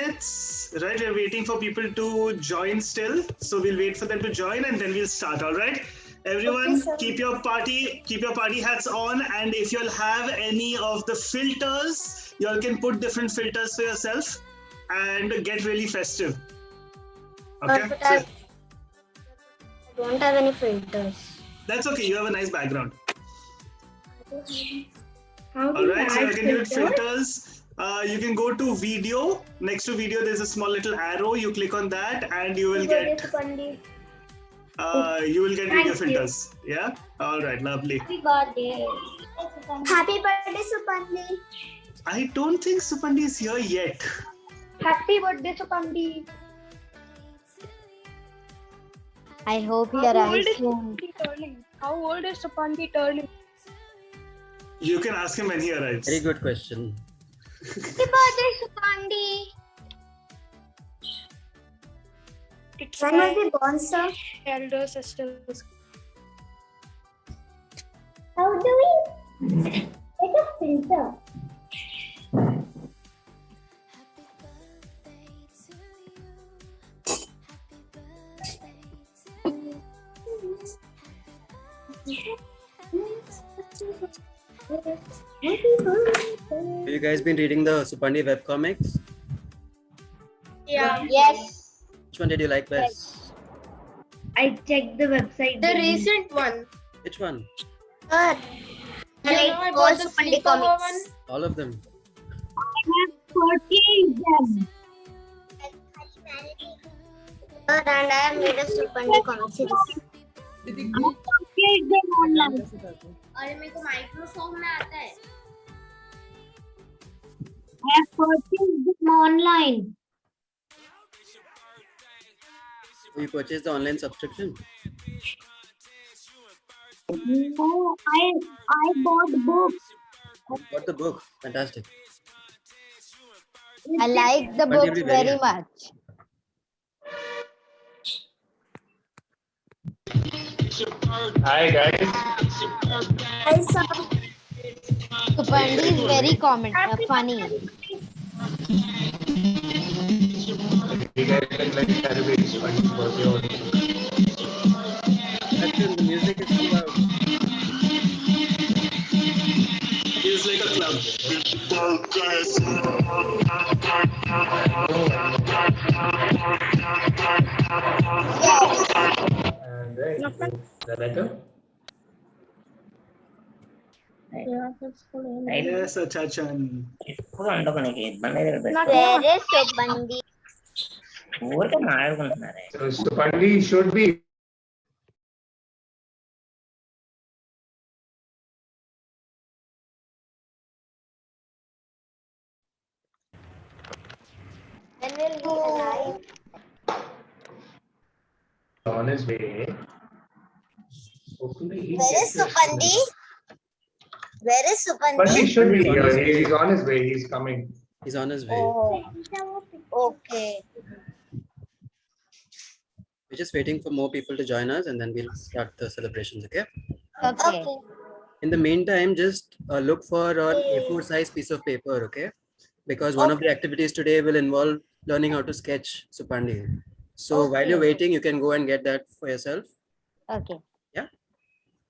minutes, right? We're waiting for people to join still. So we'll wait for them to join and then we'll start, all right? Everyone, keep your party hats on, and if you'll have any of the filters, you all can put different filters for yourself and get really festive. Okay? But I don't have any filters. That's okay, you have a nice background. How do All you right, so add you can use filters? filters. You can go to video. Next to video, there's a small little arrow. You click on that, and you will get video filters. Yeah. All right. Lovely. Happy birthday. Happy birthday, Supandi. I don't think Supandi is here yet. Happy birthday, Supandi. I hope he How old arrives is soon. Supandi turning? How old is Supandi turning? You can ask him when he arrives. Very good question. Happy birthday, Supandi. It's When was he born, sir? elder sisters. How do we take a filter? Have you guys been reading the Supandi webcomics? Yeah. Yes. Which one did you like best? I checked the website. The recent one. Which one? Sir, You know, I bought the Supandi comics. All of them. Sir, and I have made a Supandi comic series. अरे मेरे को Microsoft में आता है. I have purchased them online. So you purchased the online subscription? No, I bought books. Got the book. Fantastic. I like the But you'll books be very very much. Hi guys. I saw Supandi is very funny. You guys can like celebrate Supandi's birthday also. Actually, the music is too loud. It's like a club. And then is that better? Yes, Achachan. Where is Supandi? So Supandi should be. When will he arrive? On his way. Hopefully he Where gets is here Supandi? soon. Where is But he Supandi? should be here. He's on his way. He's coming. He's on his way. Oh, okay. We're just waiting for more people to join us and then we'll start the celebrations, okay? Okay. In the meantime, just look for an A4 size piece of paper, okay? Because one of the activities today will involve learning how to sketch Supandi. So while you're waiting, you can go and get that for yourself. Okay. Yeah.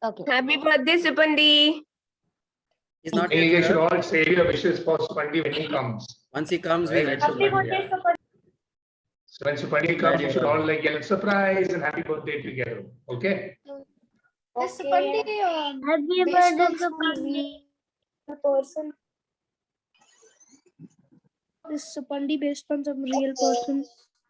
Okay. Happy birthday, Supandi. He's not And you yet should here. all say your wishes for Supandi when he comes. Once he comes, we'll let Happy Supandi. birthday, So when Supandi comes, you should all like get a surprise and happy birthday together. Okay? Is Supandi Happy birthday, Supandi. a person? Is Supandi based on some real person?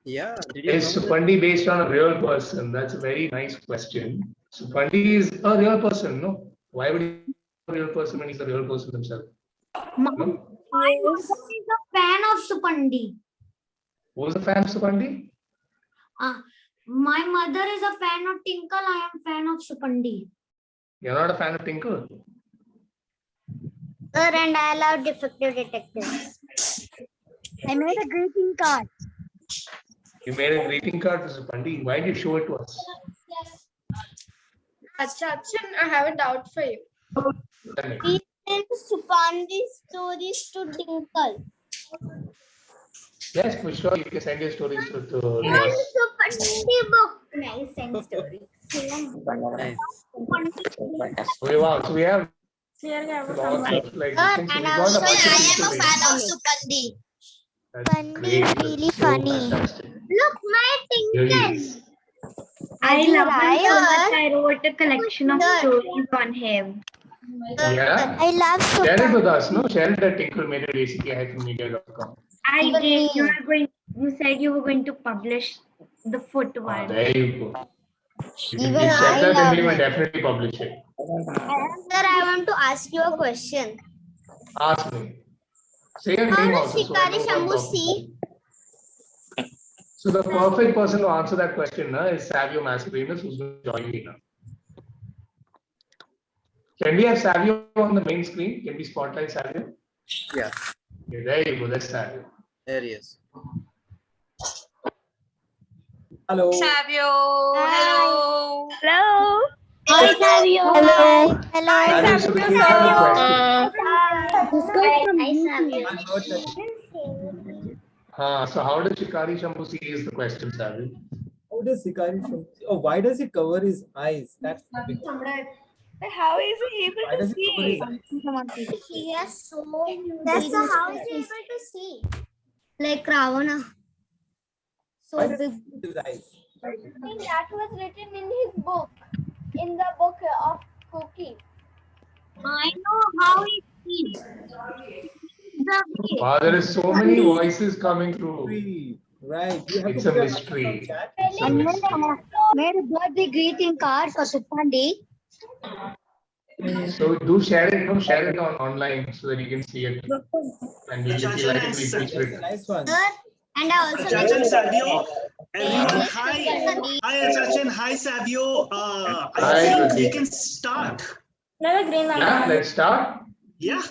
Yeah. Did you Is know that? Supandi based on a real person? That's a very nice question. Supandi is a real person, no? Why would he be a real person when he's a real person himself? No? My mother is a fan of Supandi. Who's a fan of Supandi? My mother is a fan of Tinkle. I am fan of Supandi. You're not a fan of Tinkle? Sir, and I love Defective Detectives. I made a greeting card. You made a greeting card for Supandi. Why did you show it to us? Achan, I have a doubt for you. Tell me. We sent Supandi stories to Tinkle. Yes, for sure. You can send your stories to us. Supandi book. Nice and story. Nice. Wow. So we have lots of like things. And We got also a bunch of I am people a here. fan of Supandi. That's Funny, great. That's really so funny. fantastic. Look, my Really Tinkle. is. I love him so Sir. much. I wrote a collection of Sir. stories on him. Yeah. I love Share it Supandi. with us, no? Share it at tinklemedia.com. I Even did. me. You said you were going to publish the foot Ah, one. there you go. If Even you share I that, then love we will it. definitely publish it. Sir, I want to ask you a question. Ask me. Say your How name does also. So I Shikari know who I'm Shambhu talking see? to. So the perfect person to answer that question is Savio Mascarenhas, who's going to join me now. Can we have Savio on the main screen? Can we spotlight Savio? Yeah, Okay, there you go. That's Savio. there he is. Hello. Savio, Hi. hello. Hello. Hi, Savio. Hello. Savio, so the kids have a question. This guy from Hi, YouTube. Savio. I'm not that. So how does Shikari Shambhu see is the question, Savio? How does Sikari Shambhu? Oh, why does he cover his eyes? That's the big. How is he able Why to does he cover see? his eyes? He has so. That's the how is he able to see? Like Ravana. So Why does he big. cover his eyes? I think that was written in his book, in the book of cooking. I know how it is. The way. Wow, there is so many voices coming through. Mystery. Right. You have It's to a put your mystery. answers on chat. It's a mystery. Made a birthday greeting card for Supandi. So do share it, no, share it on online so that you can see it. And we can see like it, we feature That's a it. nice one. And I also Achachan, made Savio, everyone, hi. Hi, Achachan, hi, Savio. I Hi, think we Pradeep. can start. Yeah, let's start. Yeah.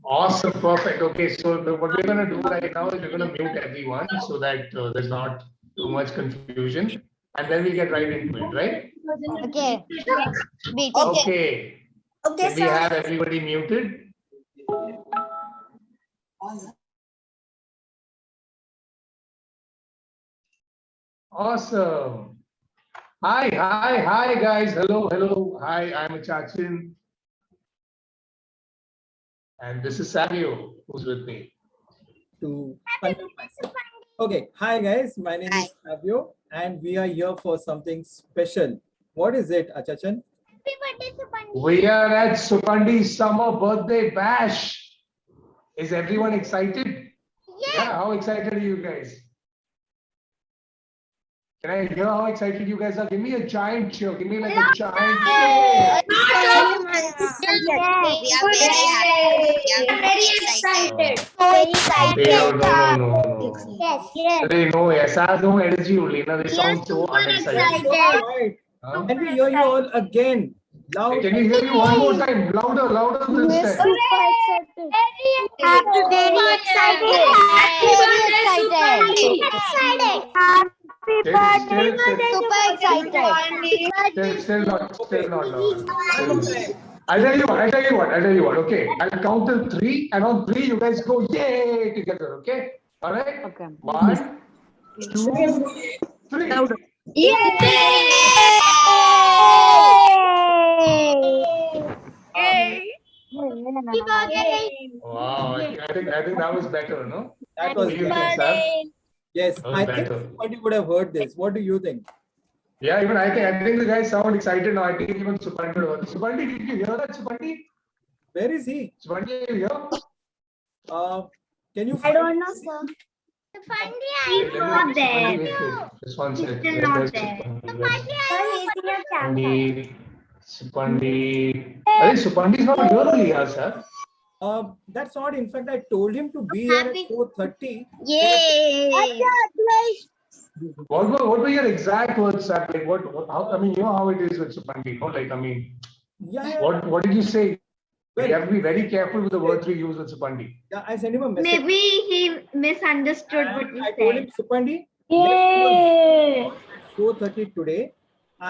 Awesome, perfect. Okay, so what we're gonna do right now is we're gonna mute everyone so that there's not too much confusion, and then we get right into it, right? Okay. Wait. Okay. Okay, Can we have everybody muted? Awesome. Hi guys. Hello. Hi, I'm Achachan. And this is Savio who's with me. To okay, hi guys. My name is Fabio, and we are here for something special. What is it, Achachan? Happy birthday, Supandi. We are at Supandi's summer birthday bash. Is everyone excited? Yeah. How excited are you guys? Can I hear how excited you guys are? Give me a giant cheer. Give me like a giant cheer. We are very excited. So excited. No. Yes. They know, ऐसा no energy only. Na, they sound so unexcited. Right. Huh? Can we hear you all again? Loud. Can you hear me one more time? Louder this time. Very excited. Still not loud. I'll tell you what. Okay, I'll count till 3, and on 3 you guys go yay together. Okay. All right. Okay. 1, 2, 3. Wow, I think that was better, no? That was What do you good. think, Sam? Yes, That was I think better. somebody would have heard this. What do you think? Yeah, even I think the guys sound excited now. I think even Supandi heard it. Supandi, did you hear that, Supandi? Where is he? Supandi, are you here? Can you? I don't know, sir. Supandi, Wait, let me- not there. Supandi, wait. Just one second. Still not Where's there. Supandi? Supandi. I think Supandi is not here only, sir. That's not. In fact, I told him to be here at 4:30. Yay! What were your exact words, sir? Like how, I mean, you know how it is with Supandi, no? Like, I mean, Yeah. what did you say? Well, You have to be very careful with the words we use with Supandi. yeah, I sent him a message. Maybe he misunderstood what And you I told him, said. Supandi, let's do a 4:30 today.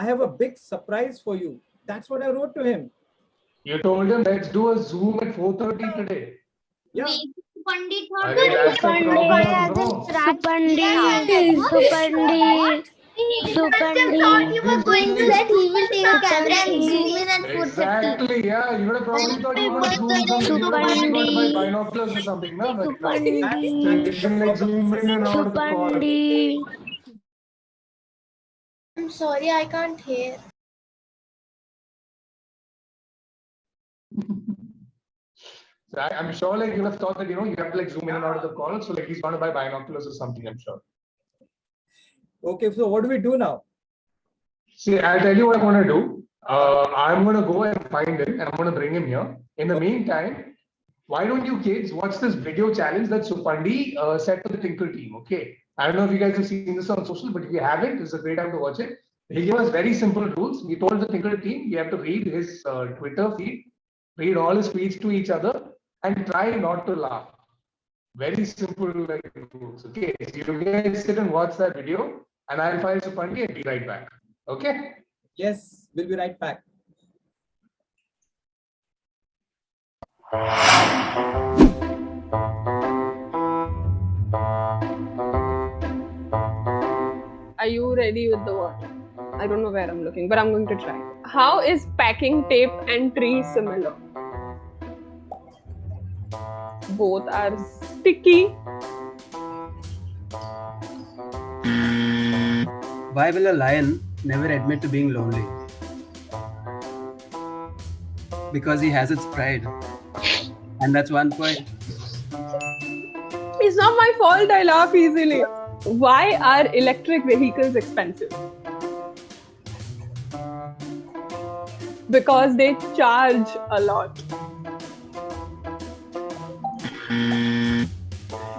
I have a big surprise for you. That's what I wrote to him. You told him, let's do a Zoom at 4:30 today. Yeah. Supandi Arey, that's the problem, no? Supandi. thought you were going to that he will take a camera and zoom in and put the Exactly, yeah. You would have probably thought you were going to zoom something. You would have probably got to buy binoculars or something, no? But no. So you can like zoom in and out of the call. I'm sorry, I can't hear. So I'm sure like you have thought that you have to like zoom in and out of the call. So like he's going to buy binoculars or something, I'm sure. Okay, so what do we do now? See, I'll tell you what I'm going to do. I'm going to go and find him and I'm going to bring him here. In the meantime, why don't you kids watch this video challenge that Supandi set to the Tinkle team, okay? I don't know if you guys have seen this on social, but if you haven't, it's a great time to watch it. He gave us very simple rules. He told the Tinkle team, you have to read his Twitter feed, read all his tweets to each other, and try not to laugh. Very simple like rules, okay? So you guys sit and watch that video, and I'll find Supandi and be right back, okay? Yes, we'll be right back. Are you ready with the what? I don't know where I'm looking, but I'm going to try. How is packing tape and tree similar? Both are sticky. Why will a lion never admit to being lonely? Because he has its pride. And that's 1 point. It's not my fault I laugh easily. Why are electric vehicles expensive? Because they charge a lot.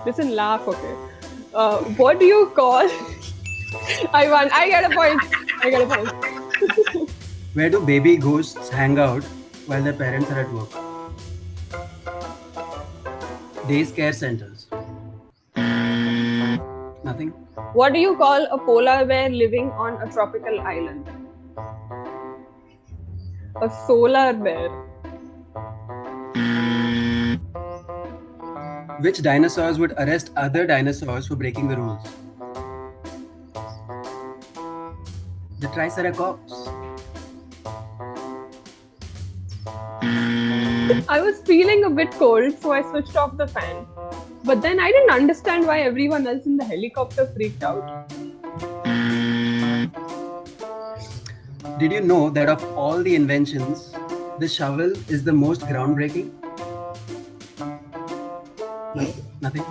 Listen, laugh, okay? What do you call... I won. I get a point. Where do baby ghosts hang out while their parents are at work? Day care centers. Nothing? What do you call a polar bear living on a tropical island? A solar bear. Which dinosaurs would arrest other dinosaurs for breaking the rules? The Triceratops. I was feeling a bit cold, so I switched off the fan. But then I didn't understand why everyone else in the helicopter freaked out. Did you know that of all the inventions, the shovel is the most groundbreaking? No, nothing?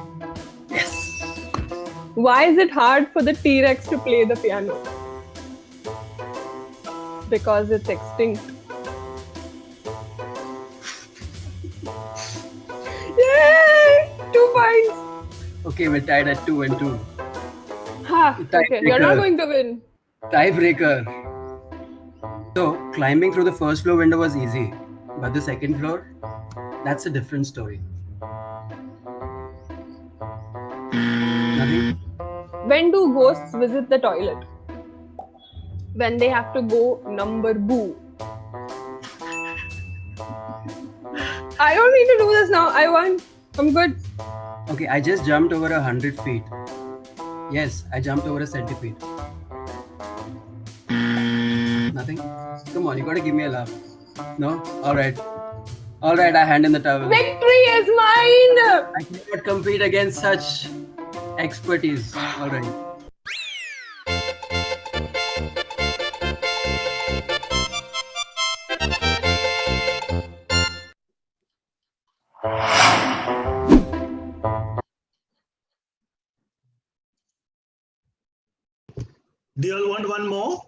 Yes! Why is it hard for the T-Rex to play the piano? Because it's extinct. Yay! 2 points! Okay, we're tied at 2 and 2. Ha! Okay, you're not going to win. Tiebreaker. So, climbing through the first floor window was easy. But the second floor? That's a different story. Nothing? When do ghosts visit the toilet? When they have to go number boo. I don't need to do this now. I won. I'm good. Okay, I just jumped over 100 feet. Yes, I jumped over a centipede. Nothing? Come on, you gotta give me a laugh. No? Alright. Alright, I hand in the towel. Victory is mine! I cannot compete against such expertise. Alright. Do you all want one more?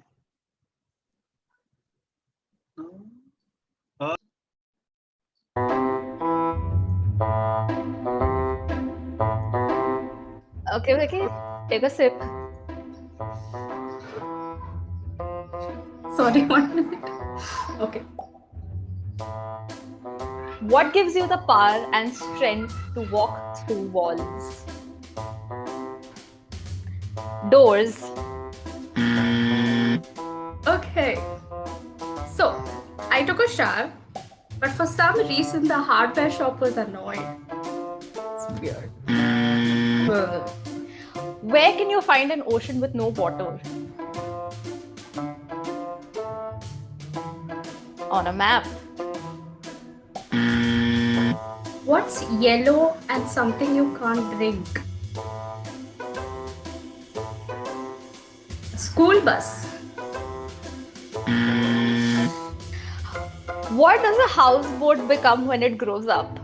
Okay. Take a sip. Sorry, 1 minute. Okay. What gives you the power and strength to walk through walls? Doors. Okay. So, I took a shower, but for some reason the hardware shop was annoyed. It's weird. Where can you find an ocean with no water? On a map. What's yellow and something you can't drink? A school bus. What does a houseboat become when it grows up?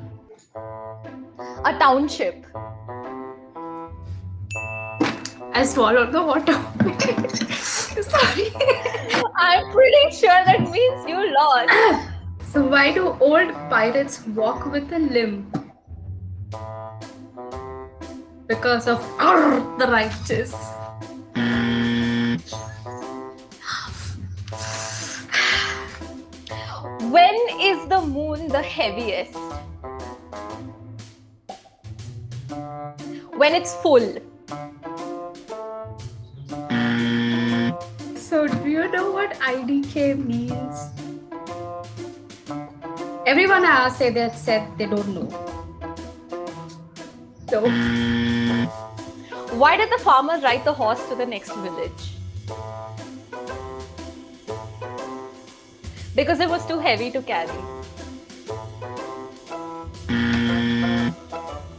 A township. I swallowed the water. Sorry. I'm pretty sure that means you lost. So why do old pirates walk with a limp? Because of the righteous. When is the moon the heaviest? When it's full. So do you know what IDK means? Everyone I asked said they don't know. So Why did the farmer ride the horse to the next village? Because it was too heavy to carry.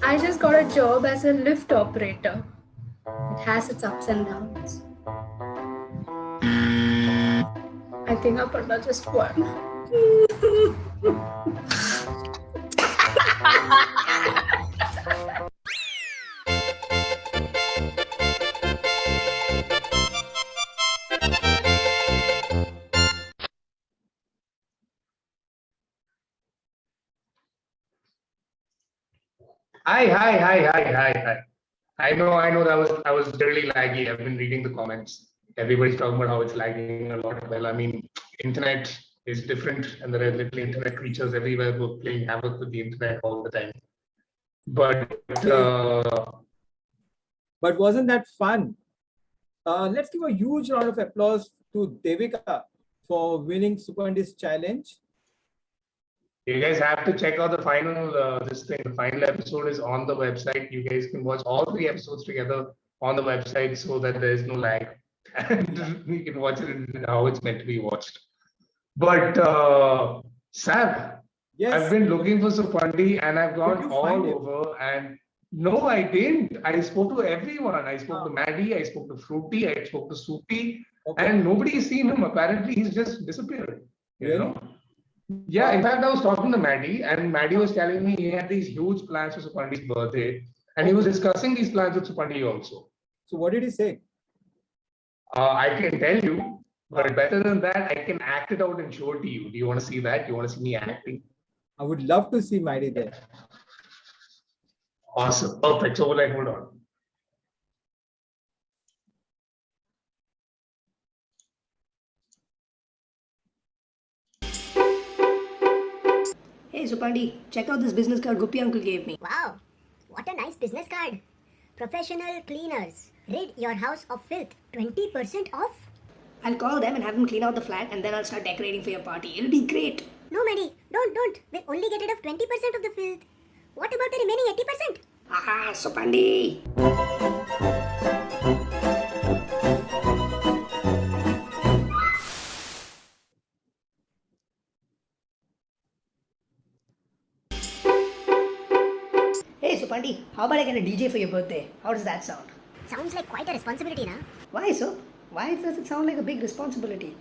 I just got a job as a lift operator. It has its ups and downs. I think Aparna just won. Hi. I know that was really laggy. I've been reading the comments. Everybody's talking about how it's lagging a lot. Well, I mean, internet is different, and there are little internet creatures everywhere who are playing havoc with the internet all the time. But wasn't that fun? Let's give a huge round of applause to Devika for winning Supandi's challenge. you guys have to check out the final The final episode is on the website. You guys can watch all 3 episodes together on the website so that there is no lag, and you can watch it in how it's meant to be watched. But Sam, yes, I've been looking for Supandi and I've gone all find him? over, and no, I didn't. I spoke to everyone. I spoke to Maddie, I spoke to Fruity, I spoke to Soupy, and nobody's seen him. Apparently, he's just disappeared. You know? Yeah, in fact, I was talking to Maddie, and Maddie was telling me he had these huge plans for Supandi's birthday, and he was discussing these plans with Supandi also. So, what did he say? I can tell you, but better than that, I can act it out and show it to you. Do you want to see that? Do you want to see me acting? I would love to see Maddie there. Awesome. Perfect. So, like, hold on. Hey Supandi, check out this business card Guppy uncle gave me. Wow, what a nice business card. Professional cleaners. Rid your house of filth. 20% off. I'll call them and have them clean out the flat, and then I'll start decorating for your party. It'll be great. No, Maddie, don't. We'll only get rid of 20% of the filth. What about the remaining 80%? Ah, Supandi. Hey Supandi, how about I get a DJ for your birthday? How does that sound? Sounds like quite a responsibility, na? Why, Sup? Why does it sound like a big responsibility?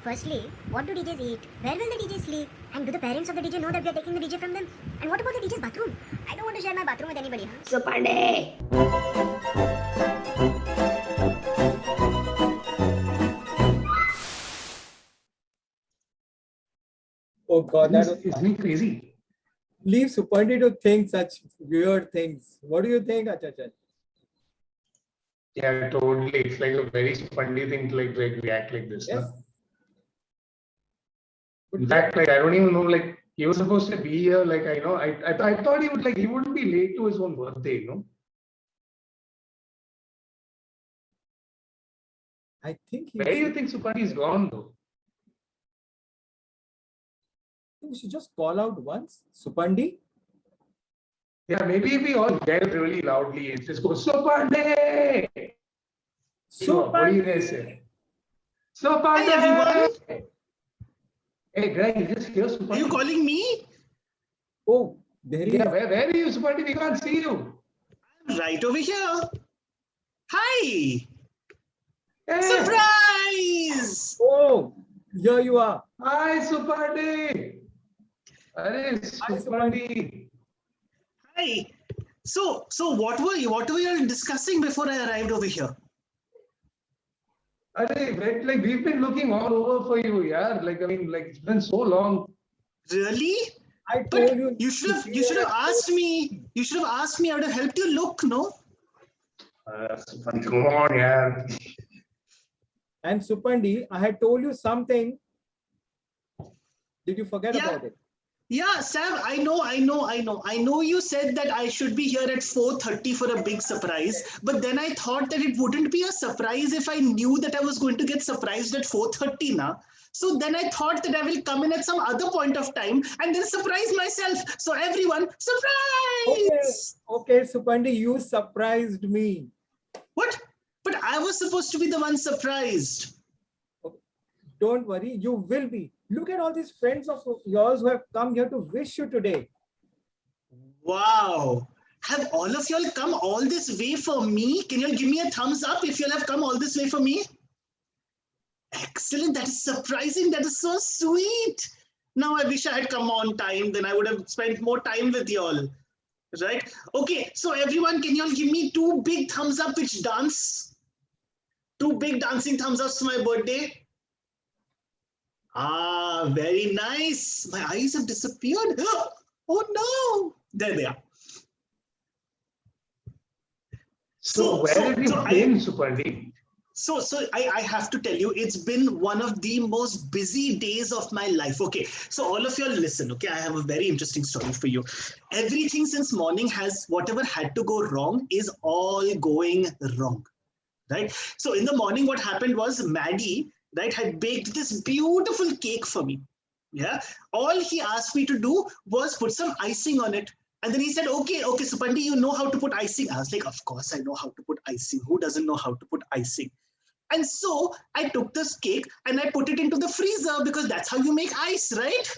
Firstly, what do DJs eat? Where will the DJs sleep? And do the parents of the DJ know that we are taking the DJ from them? And what about the DJ's bathroom? I don't want to share my bathroom with anybody, huh? Supandi! Oh God, that was Isn't he crazy? Leave Supandi to think such weird things. What do you think, Achachan? Yeah, totally. It's like a very funny thing to like react like this. Yes. Huh? In fact, like I don't even know. Like he was supposed to be here. Like I know. I thought he wouldn't be late to his own birthday. You know. I think Where do you think Supandi is gone though? we should just call out once. Supandi? Yeah, maybe we all get really loudly and just go, Supande! What do you guys say? Supande! Hi, everyone. Hey, Greg, is this here, Supande? Are you calling me? Oh, there he Yeah, is. where are you, Supande? We can't see you. Right over here. Hi. Hey. Surprise! Oh, here you are. Hi, Supande. Hi, Supande. Hi. So what were you discussing before I arrived over here? Like we've been looking all over for you, yeah. Like I mean, like it's been so long. Really? I told you. You should have asked me. You should have asked me. I would have helped you look. No. Supande, come on, yeah. And Supandi, I had told you something. Did you forget about it? Yeah, Sam, I know you said that I should be here at 4:30 for a big surprise, but then I thought that it wouldn't be a surprise if I knew that I was going to get surprised at 4:30 now. So then I thought that I will come in at some other point of time and then surprise myself. So everyone, surprise! Okay, Supandi, you surprised me. What? But I was supposed to be the one surprised. Don't worry, you will be. Look at all these friends of yours who have come here to wish you today. Wow. Have all of y'all come all this way for me? Can y'all give me a thumbs up if y'all have come all this way for me? Excellent. That is surprising. That is so sweet. Now I wish I had come on time. Then I would have spent more time with y'all. Right? Okay. So everyone, can y'all give me 2 big thumbs up which dance? 2 big dancing thumbs ups to my birthday. Ah, very nice. My eyes have disappeared. Oh no. There they are. So where did you been, Supandi? So I have to tell you, it's been one of the most busy days of my life. Okay, so all of you all listen, okay? I have a very interesting story for you. Everything since morning has, whatever had to go wrong is all going wrong, right? So in the morning, what happened was Maddie, right, had baked this beautiful cake for me. Yeah, all he asked me to do was put some icing on it. And then he said, okay, Supandi, you know how to put icing? I was like, of course I know how to put icing. Who doesn't know how to put icing? And so I took this cake and I put it into the freezer because that's how you make ice, right?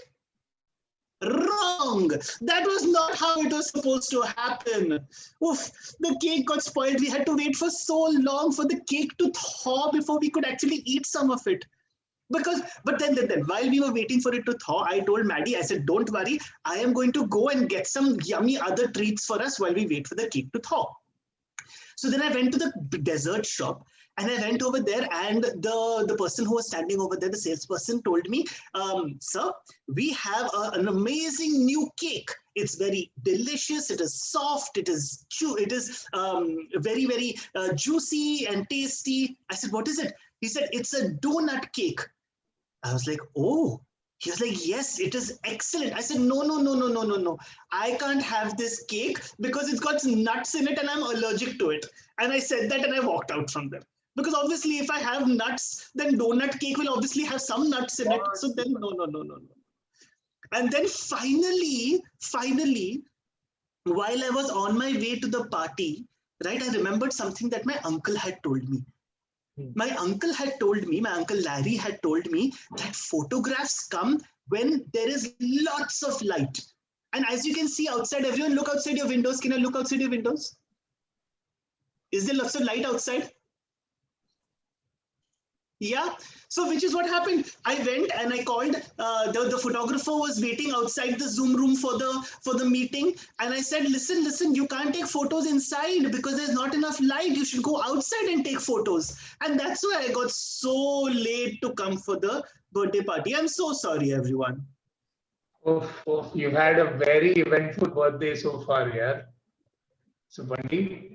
Wrong. That was not how it was supposed to happen. Oof, the cake got spoiled. We had to wait for so long for the cake to thaw before we could actually eat some of it. But then while we were waiting for it to thaw, I told Maddie, I said, don't worry, I am going to go and get some yummy other treats for us while we wait for the cake to thaw. So then I went to the dessert shop and I went over there, and the person who was standing over there, the salesperson, told me, sir, we have an amazing new cake. It's very delicious. It is soft. It is very, very juicy and tasty. I said, what is it? He said, it's a donut cake. I was like, oh. He was like, yes, it is excellent. I said, no. I can't have this cake because it's got nuts in it and I'm allergic to it. And I said that and I walked out from there. Because obviously if I have nuts, then donut cake will obviously have some nuts in it. So then no. And then finally, while I was on my way to the party, right, I remembered something that my uncle had told me. My uncle Larry had told me that photographs come when there is lots of light. And as you can see outside, everyone look outside your windows. Can I look outside your windows? Is there lots of light outside? Yeah. So which is what happened. I went and I called, the photographer was waiting outside the Zoom room for the meeting. And I said, listen, you can't take photos inside because there's not enough light. You should go outside and take photos. And that's why I got so late to come for the birthday party. I'm so sorry, everyone. Oh, you've had a very eventful birthday so far, yeah. Supandi.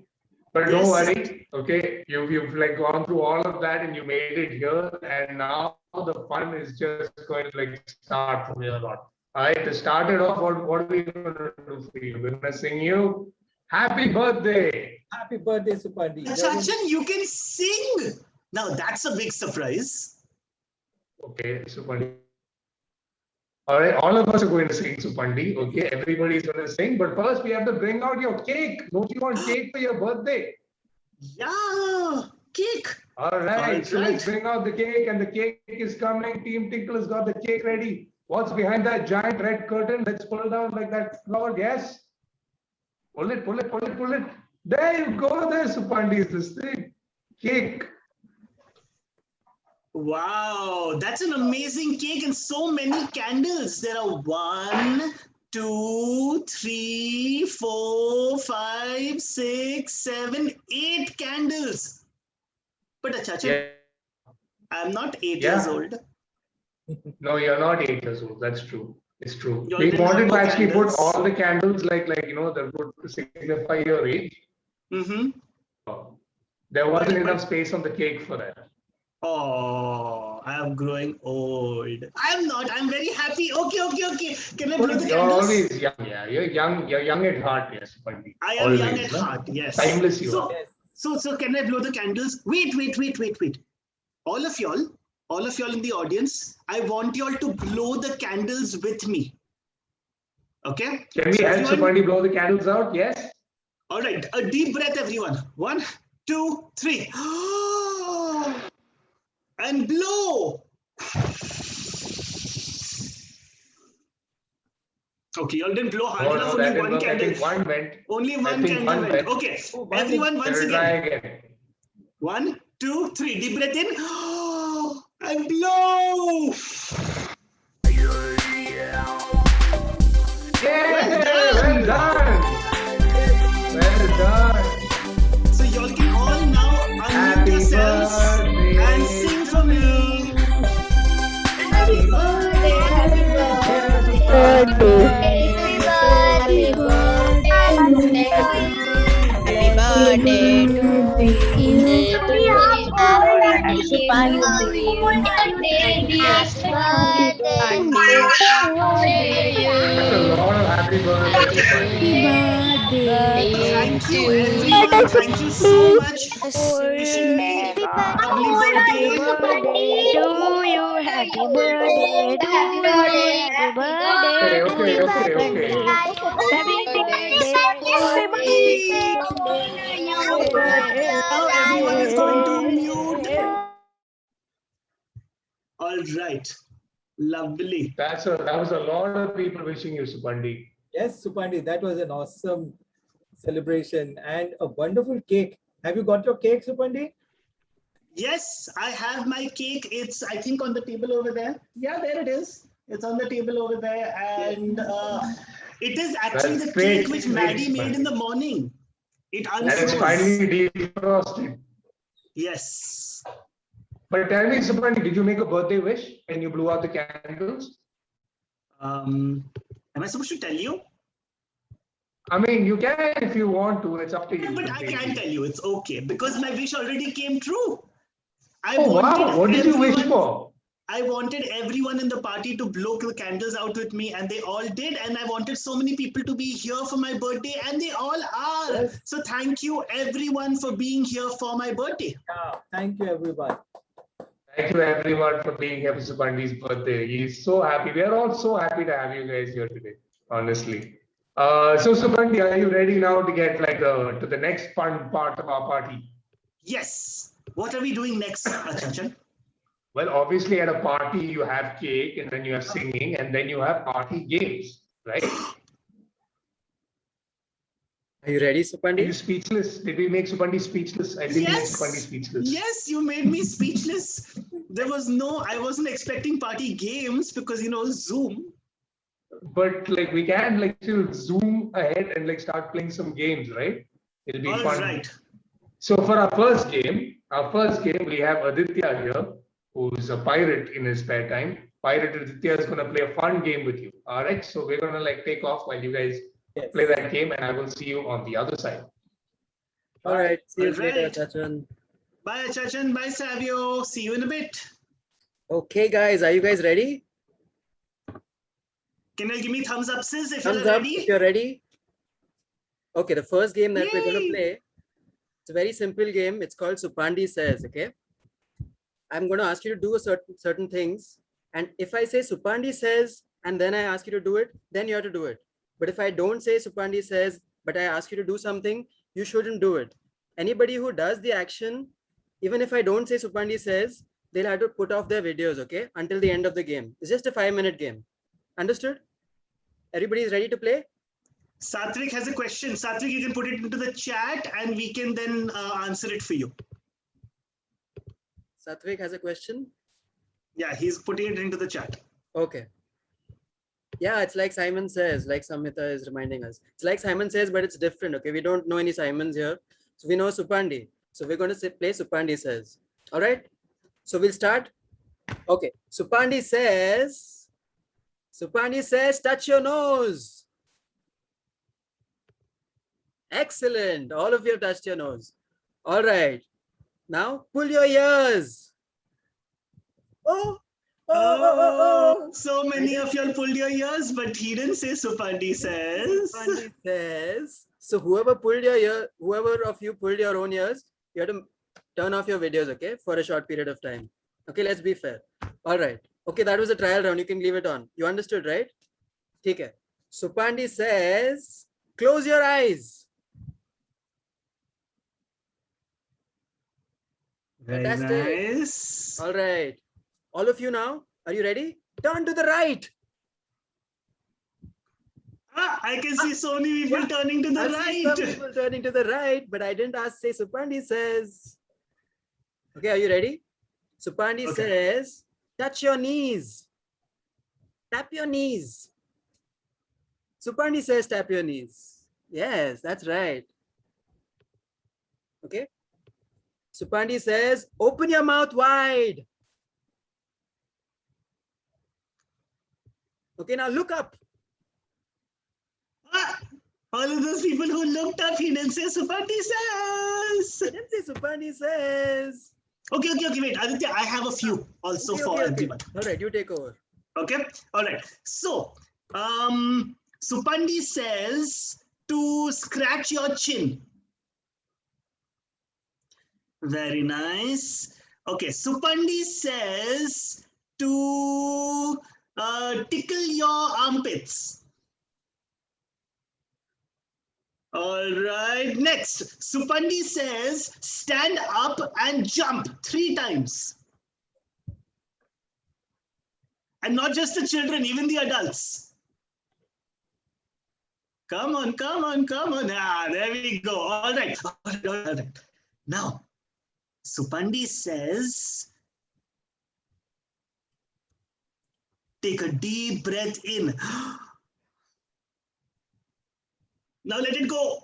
But Yes. don't worry, okay? You've like gone through all of that and you made it here, and now the fun is just going to like start from here on. All right, to start it off, what are we going to do for you? We're going to sing you happy birthday. Happy birthday, Supandi. Sachin, you can sing. Now that's a big surprise. Okay, Supandi. All right, all of us are going to sing Supandi. Okay, everybody's going to sing. But first, we have to bring out your cake. Don't you want cake for your birthday? Yeah, cake. All right, so let's bring out the cake, and the cake is coming. Team Tinkle has got the cake ready. What's behind that giant red curtain? Let's pull it down like that. Lord, yes. Pull it, pull it, pull it, pull it. There you go. There, Supandi is this thing. Cake. Wow, that's an amazing cake and so many candles. There are 1, 2, 3, 4, 5, 6, 7, 8 candles. But Achachan, I'm not 8 years old. No, you're not 8 years old. That's true. It's true. You We already wanted have to more actually candles. put all the candles that would signify your age. There wasn't enough space on the cake for that. Oh, I'm growing old. I'm not. I'm very happy. Okay. Can I blow the You're candles? always young. Yeah, you're young. You're young at heart. Yes, Pandit. I am Always, young at no? heart. Yes. Timeless you are. So can I blow the candles? Wait. All of y'all in the audience, I want y'all to blow the candles with me. Okay? Can we So help everyone- Supandi blow the candles out? Yes. All right, a deep breath, everyone. 1, 2, 3. And blow. Okay, y'all didn't blow hard Oh, enough. no, only that didn't one work. I candle. think one went. Only I one think candle one went. went. Okay, Oh, one everyone, went. once Let us try again. again. 1, 2, 3. Deep breath in. And blow. Well done. Well done. So y'all can all now unmute Happy yourselves birthday. and sing for me. Happy birthday, happy birthday, happy birthday, happy birthday to you. That's a lot of happy birthday, Supandi. Thank you, everyone. Thank you so much for wishing me a lovely birthday. Happy birthday to you. Happy birthday to you. Happy birthday to Okay. you. Happy Now everyone is going to mute. All right. Lovely. That was a lot of people wishing you, Supandi. Yes, Supandi, that was an awesome celebration and a wonderful cake. Have you got your cake, Supandi? Yes, I have my cake. It's, I think, on the table over there. Yeah, there it is. It's on the table over there. And it is actually That's the great. cake which Maddie made in the morning. It And it's unfroze. finally defrosted. Yes. But tell me, Supandi, did you make a birthday wish when you blew out the candles? Am I supposed to tell you? I mean, you can if you want to. It's up to you. But I can't tell you. It's okay because my wish already came true. Oh, wow. What did you wish for? I wanted everyone in the party to blow the candles out with me, and they all did. And I wanted so many people to be here for my birthday, and they all are. Yes. So thank you, everyone, for being here for my birthday. Thank you, everyone. Thank you, everyone, for being here for Supandi's birthday. He's so happy. We are all so happy to have you guys here today, honestly. So, Supandi, are you ready now to get to the next fun part of our party? Yes. What are we doing next, Achachan? Well, obviously, at a party, you have cake, and then you have singing, and then you have party games, right? Are you ready, Are Supandi? you speechless? Did we make Supandi speechless? I think we made Yes. Supandi speechless. Yes, you made me speechless. I wasn't expecting party games because, Zoom. But we can still zoom ahead and start playing some games, right? It'll be All fun. right. So for our first game, we have Aditya here, who's a pirate in his spare time. Pirate Aditya is going to play a fun game with you. All right. So we're going to take off while you guys play that game, and I will see you on the other side. All right. See you All later, right. Achachan. Bye, Achachan. Bye, Savio. See you in a bit. Okay, guys. Are you guys ready? Can you give me thumbs up, sis, if Thumbs you're up ready? if you're ready. Okay, the first game that we're going to Yay. play, it's a very simple game. It's called Supandi Says, okay? I'm going to ask you to do certain things. And if I say Supandi Says, and then I ask you to do it, then you have to do it. But if I don't say Supandi says, but I ask you to do something, you shouldn't do it. Anybody who does the action, even if I don't say Supandi says, they'll have to put off their videos, okay, until the end of the game. It's just a 5-minute game. Understood? Everybody is ready to play? Satvik has a question. Satvik, you can put it into the chat and we can then answer it for you. Satvik has a question? Yeah, he's putting it into the chat. Okay. Yeah, it's like Simon says, like Samhita is reminding us. It's like Simon says, but it's different, okay? We don't know any Simons here. So we know Supandi. So we're going to play Supandi says. All right? So we'll start. Okay. Supandi says, touch your nose. Excellent. All of you have touched your nose. All right. Now pull your ears. So many of y'all pulled your ears, but he didn't say Supandi says. Supandi says. So whoever of you pulled your own ears, you have to turn off your videos, okay, for a short period of time. Okay, let's be fair. All right. Okay, that was a trial round. You can leave it on. You understood, right? Okay. Supandi says, close your eyes. Very Fantastic. nice. All right. All of you now, are you ready? Turn to the right. I can see so many people turning to the I've seen some right. people turning to the right, but I didn't say Supandi says. Okay, are you ready? Supandi says, touch your knees. Tap your knees. Supandi says, tap your knees. Yes, that's right. Okay. Supandi says, open your mouth wide. Okay, now look up. All of those people who looked up, he didn't say Supandi says. He didn't say Supandi says. Okay, wait. Aditya, I have a few also for everyone. All right, you take over. Okay, all right. So, Supandi says to scratch your chin. Very nice. Okay, Supandi says to tickle your armpits. All right, next. Supandi says stand up and jump 3 times. And not just the children, even the adults. Come on. Ah, there we go. All right. Now, Supandi says, take a deep breath in. Now let it go.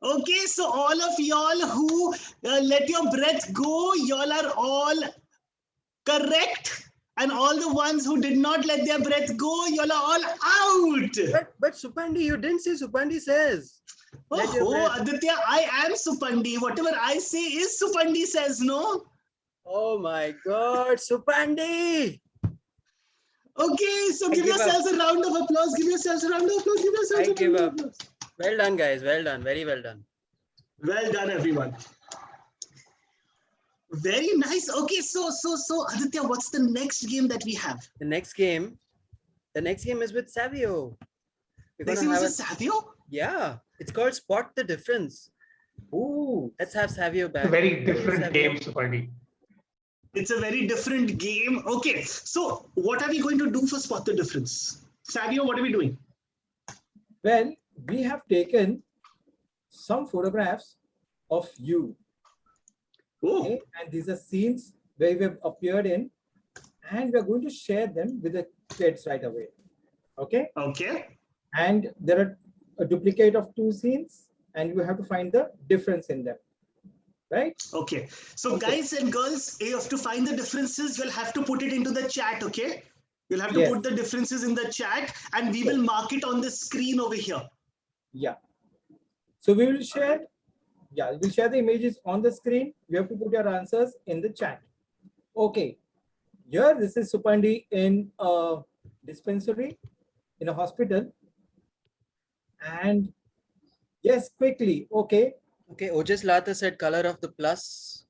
Okay, so all of y'all who let your breath go, y'all are all correct. And all the ones who did not let their breath go, y'all are all out. But Supandi, you didn't say Supandi says. Oh, Aditya, I am Supandi. Whatever I say is Supandi says, no? Oh my God, Supandi. Okay, so give yourselves a round of applause. I give up. Well done, guys. Well done. Very well done. Well done, everyone. Very nice. Okay, so Aditya, what's the next game that we have? The next game is with Savio. Next game is with Savio? Yeah, it's called Spot the Difference. Ooh, let's have Savio back. It's a very different game, Supandi. It's a very different game. Okay, so what are we going to do for Spot the Difference? Savio, what are we doing? Well, we have taken some photographs of you. Okay, and these are scenes where we have appeared in, and we are going to share them with the kids right away. Okay? Okay. And there are a duplicate of 2 scenes, and you have to find the difference in them. Right? Okay. So guys and girls, you have to find the differences. You'll have to put it into the chat, okay? You'll have to put the differences in the chat, and we will mark it on the screen over here. Yeah. So we will share, we'll share the images on the screen. You have to put your answers in the chat. Okay. Here, this is Supandi in a dispensary, in a hospital. And yes, quickly. Okay. Okay, Ojas Lata said color of the plus.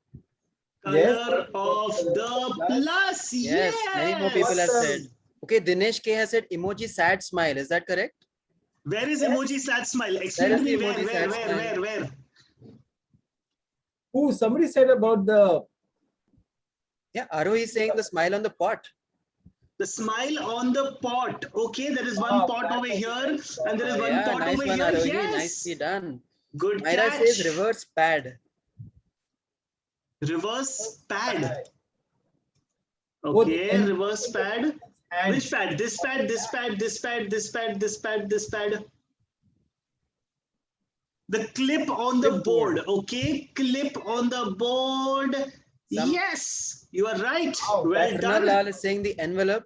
Color of the plus. Yes, many more people have said. Okay, Dinesh K has said emoji sad smile. Is that correct? Where is emoji sad smile? Explain to me where? Who? Somebody said about the. Yeah, Arohi is saying the smile on the pot. The smile on the pot. Okay, there is one pot over here, and there is one pot nice over one, here. Arohi. Yes, Nicely done. Good Myra catch. says reverse pad. Reverse pad. Okay, reverse pad. Which pad? This pad, this pad, this pad, this pad, this pad, this pad. The clip on the board. Okay, clip on the board. Yes, you are right. Well done. Lal is saying the envelope.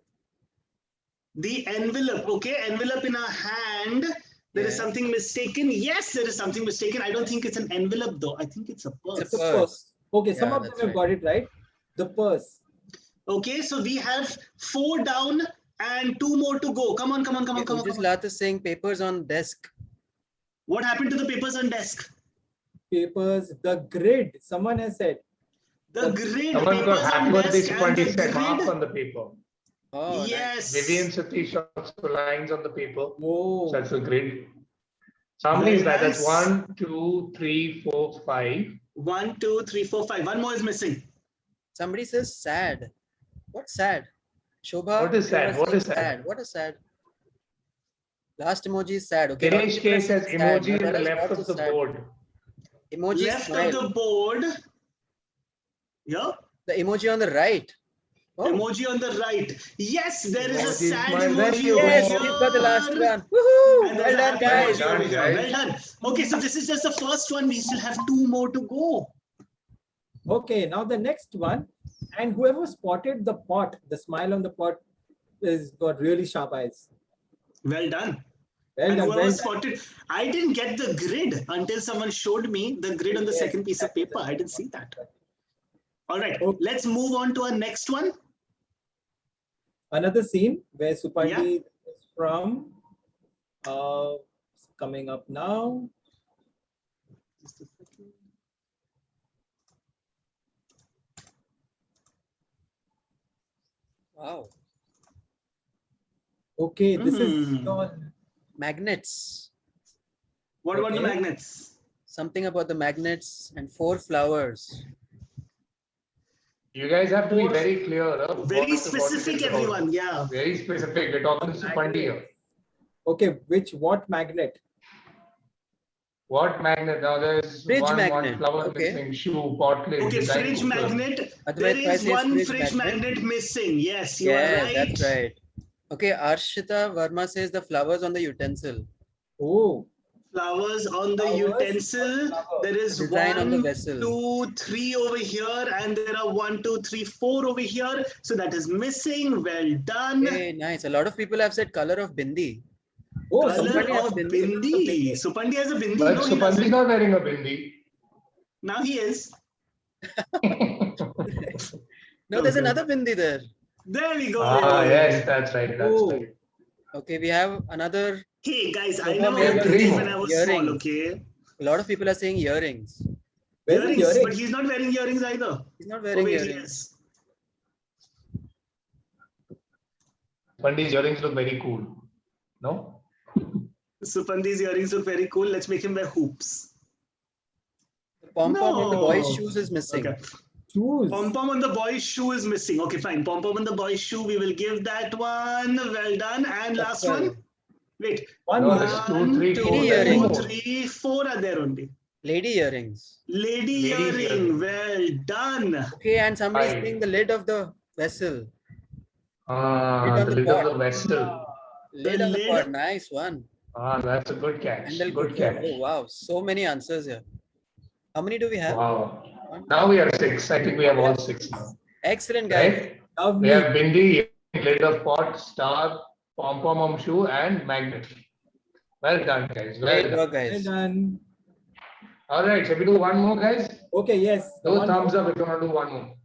The envelope. Okay, envelope in a hand. There is something mistaken. Yes, there is something mistaken. I don't think it's an envelope though. I think it's a purse. It's a purse. Okay, some of them have got it right. The purse. Okay, so we have 4 down and 2 more to go. Come on. Ujjwala is saying papers on desk. What happened to the papers on desk? Papers, the grid. Someone has said. The grid. Someone got happy birthday and the said mark grid. on the paper. Oh, yes. Vivian Satish also lines on the paper. Oh. So that's a grid. So how many is that? Nice. That's 1, 2, 3, 4, 5. 1, 2, 3, 4, 5. One more is missing. Somebody says sad. What's sad? Shobha. What is sad? What is sad? What is sad? Last emoji is sad. Okay. Dinesh K says emoji on the left of the board. Emoji Left smile. of the board. Yeah. The emoji on the right. Oh. Emoji on the right. Yes, there is a sad smile. emoji Yes, over Yes, here. we've got the last one. Woohoo! And Well there's a done, happy guys. emoji over here. Well done. Okay, so this is just the first one. We still have 2 more to go. Okay, now the next one. And whoever spotted the pot, the smile on the pot, is got really sharp eyes. Well done. Well And done, whoever well done. spotted, I didn't get the grid until someone showed me the grid on the second piece of paper. I didn't see that. All right, let's move on to our next one. Another scene where Supandi Yeah. is from. Coming up now. Just a second. Wow. Okay, this is your Magnets. What about the Okay. magnets? Something about the magnets and 4 flowers. You guys have to be very clear. Very specific, everyone. Yeah. Very specific. We're talking to Supandi here. okay. What magnet? What magnet? Now there's Fridge one magnet. flower Okay. missing, shoe, pot lid, Okay, design fridge cooker. magnet. Advait There Pai is says one fridge fridge magnet. magnet missing. Yes, you are Yeah, right. that's right. Okay, Arshita Verma says the flowers on the utensil. Oh, Flowers on the Flowers utensil. There is Design on the 1, vessel. 2, 3 over here, and there are 1, 2, 3, 4 over here. So that is missing. Well done. Hey, nice. A lot of people have said color of bindi. oh, Color somebody has a of bindi. bindi. Supandi has a bindi. But No, he Supandi's doesn't. not wearing a bindi. Now he is. No, there's another bindi there. There we go. Yes, that's right. That's Oh. right. Okay, we have another. Hey guys, I Okay, never we have wore three this more. when I was small. Earrings. Okay. A lot of people are saying earrings. Where's the Earrings, earring? but he's not wearing earrings either. He's not Oh, wearing wait, he earrings. is. Supandi's earrings look very cool. No? Supandi's earrings look very cool. Let's make him wear hoops. The pom-pom on the boy's No. shoes is missing. Okay. Shoes. Pom-pom on the boy's shoe is missing. Okay, fine. Pom-pom on the boy's shoe. We will give that one. Well done. And last one. Wait. One No, more. there's 2, 3, 4. Lady there's earring. 2, more. 3, 4 are there only. Lady earrings. Lady Lady earring. earring. Well done. Okay, and somebody is Fine. saying the lid of the vessel. The lid of the vessel. Lid on the lid. pot. Nice one. That's a good catch. Handle Good cooker. catch. Oh, wow. So many answers here. How many do we have? Wow. Now we have 6. I think we have all 6 now. Excellent, guys. Right? We Lovely. have bindi, lid of pot, star, pom-pom on shoe, and magnet. Well done, guys. Well Great done. work, Well guys. done. All right, shall we do one more, guys? Okay, yes. Do One thumbs more. up if you want to do one more.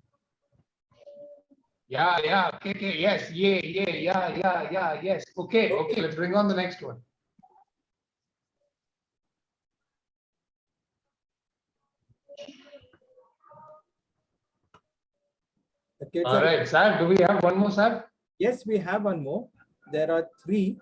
Yeah, okay, yes, yeah, yes. Okay, let's bring on the next one. The kids All are- right, sir. Do we have one more, sir? Yes, we have one more. There are 3.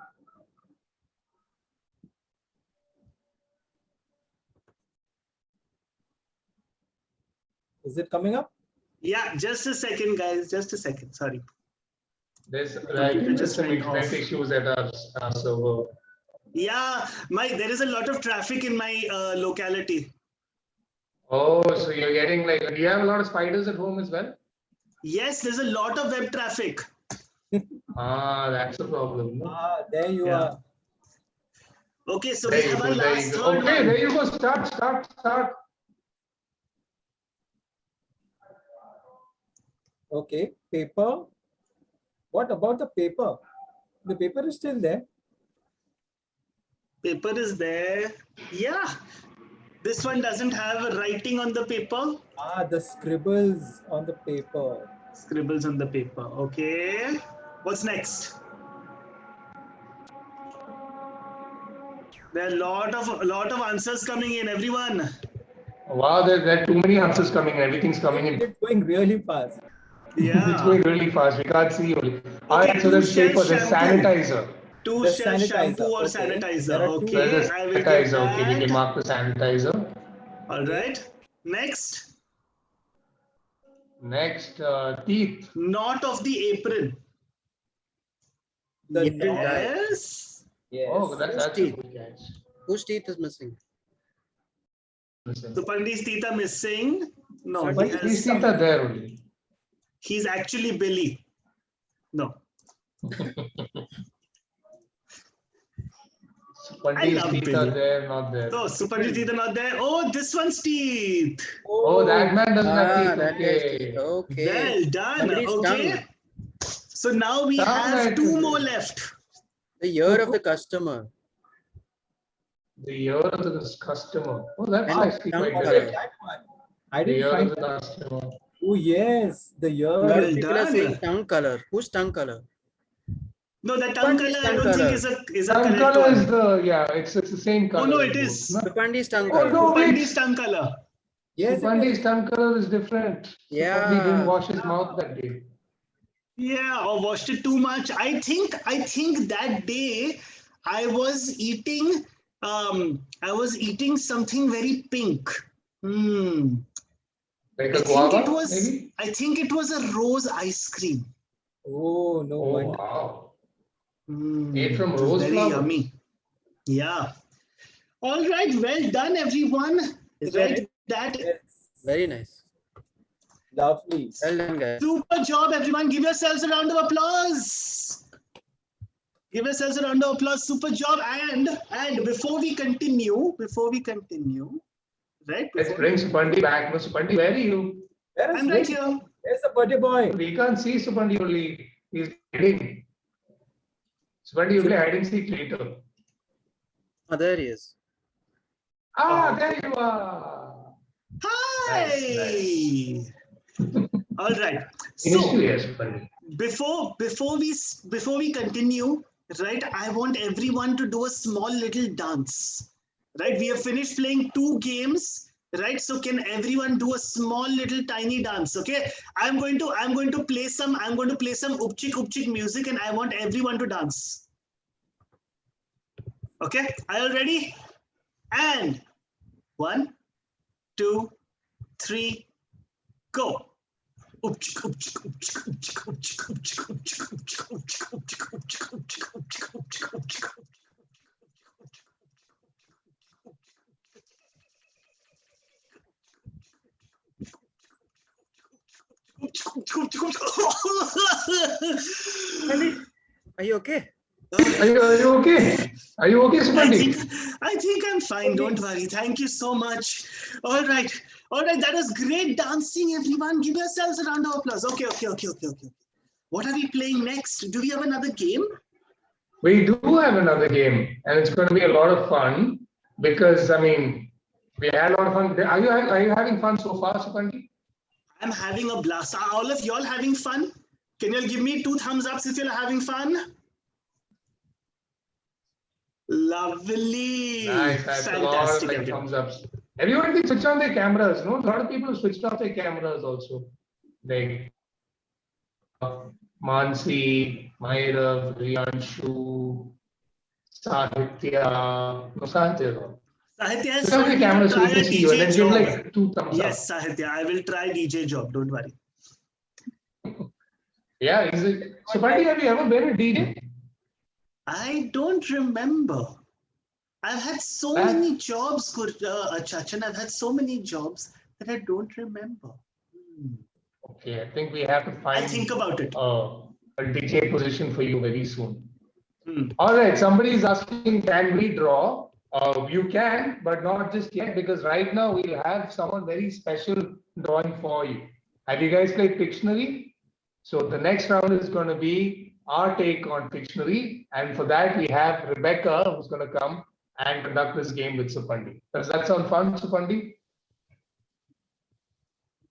Is it coming up? Yeah, just a second, guys. Just a second. Sorry. There's Computer just just some went internet off. issues at our server. Yeah, there is a lot of traffic in my locality. Oh, so you're getting like, do you have a lot of spiders at home as well? Yes, there's a lot of web traffic. Ah, that's the problem. No? There you Yeah. are. Okay, so There we you have go, our there last you go. third Okay, one. there you go. Start. Okay, paper. What about the paper? The paper is still there. Paper is there. Yeah. This one doesn't have writing on the paper. The scribbles on the paper. Scribbles on the paper. Okay. What's next? There are a lot of answers coming in, everyone. Wow, there are too many answers coming in. Everything's coming in. It's going really fast. Yeah. It's going really fast. We can't see only. All Okay, right, so there's 2 paper, shells there's shampoo. sanitizer. 2 The shells shampoo sanitizer, or okay. sanitizer. There are 2. Okay, There's I will get sanitizer. Okay, we that. can mark the sanitizer. All right. Next. Next, teeth. Not of the apron. The April knot. dye. Yes. Yes. Oh, that's a teeth? good catch. Whose teeth is missing? So Pandit's teeth are missing. No, But he has These teeth are there only. he's actually Billy. No. Pandit's love teeth are Billy. there, not there. So Pandit's teeth are not there. Oh, this one's teeth. Oh, that man doesn't have teeth. That guy's Okay. teeth. Okay. Well done. Somebody's Okay. tongue. So now we Tongue have right 2 there. more left. The year of the customer. The year of the customer. Oh, that's And actually tongue quite What color. is good. that one? I The didn't year find of the that. customer. Oh, yes. The year. Well People are done. saying tongue color. Whose tongue color? No, the tongue Pandit's color I tongue don't think color. is a Tongue correct color is one. it's the same color. no, in it both, is. no? Suppandi's tongue Oh, color. no, wait. Pandit's tongue color. Yes, it Pandit's is. tongue color is different. Yeah. Pandit didn't wash his mouth that day. Yeah, or washed it too much. I think that day I was eating something very pink. Like I a think guava, it was maybe? I think it was a rose ice cream. Oh, no Oh, wonder. wow. Made from It was rose very flowers. yummy. Yeah. All right, well done, everyone. Is that Right, it? that Yes. Very nice. Lovely. Well done, guys. super job, everyone. Give yourselves a round of applause. Give yourselves a round of applause. Super job. And before we continue, right? Let's bring Supandi back. No, Supandi, where are you? Where is I'm right he? here. There's the birthday boy. We can't see Supandi only. He's hiding. Supandi, you play hide and seek later. Oh, there he is. Ah, there you are. Hi. Nice. All right. Initially, So yes, Supandi. before we continue, right? I want everyone to do a small little dance. Right? We have finished playing 2 games. Right, so can everyone do a small little tiny dance? Okay, I'm going to play some upchik music, and I want everyone to dance. Okay, are you ready? And 1, 2, 3, go. Upchik, upchik, upchik, upchik, upchik, upchik, upchik, upchik, upchik, upchik, upchik, upchik, upchik, upchik, upchik. Are you okay? Are you okay? Are you okay, Supandi? I think I'm fine. Don't worry. Thank you so much. All right. That was great dancing, everyone. Give yourselves a round of applause. Okay. What are we playing next? Do we have another game? We do have another game, and it's going to be a lot of fun because, I mean, we had a lot of fun. Are you having fun so far, Supandi? I'm having a blast. Are all of y'all having fun? Can you all give me 2 thumbs ups if you're having fun? Lovely. Nice, that's a lot of Fantastic. like, everyone. thumbs ups. Everyone can switch on their cameras, no? A lot of people switched off their cameras also. Like, Mansi, Mairav, Riyanshu, Sahitya. No, Sahitya. Sahitya has Look at told the me camera to so we try can a see you and DJ then give job. like 2 thumbs Yes, up. Sahitya, I will try DJ job. Don't worry. Yeah, is it? So, Patti, have you ever been a DJ? I don't remember. I've had so many jobs, Chachan. I've had so many jobs that I don't remember. Okay, I think we have to find. I'll think about it. A DJ position for you very soon. Hmm. All right, somebody is asking, can we draw? You can, but not just yet, because right now we'll have someone very special drawing for you. Have you guys played Pictionary? So the next round is going to be our take on Pictionary, and for that we have Rebecca, who's going to come and conduct this game with Supandi. Does that sound fun, Supandi?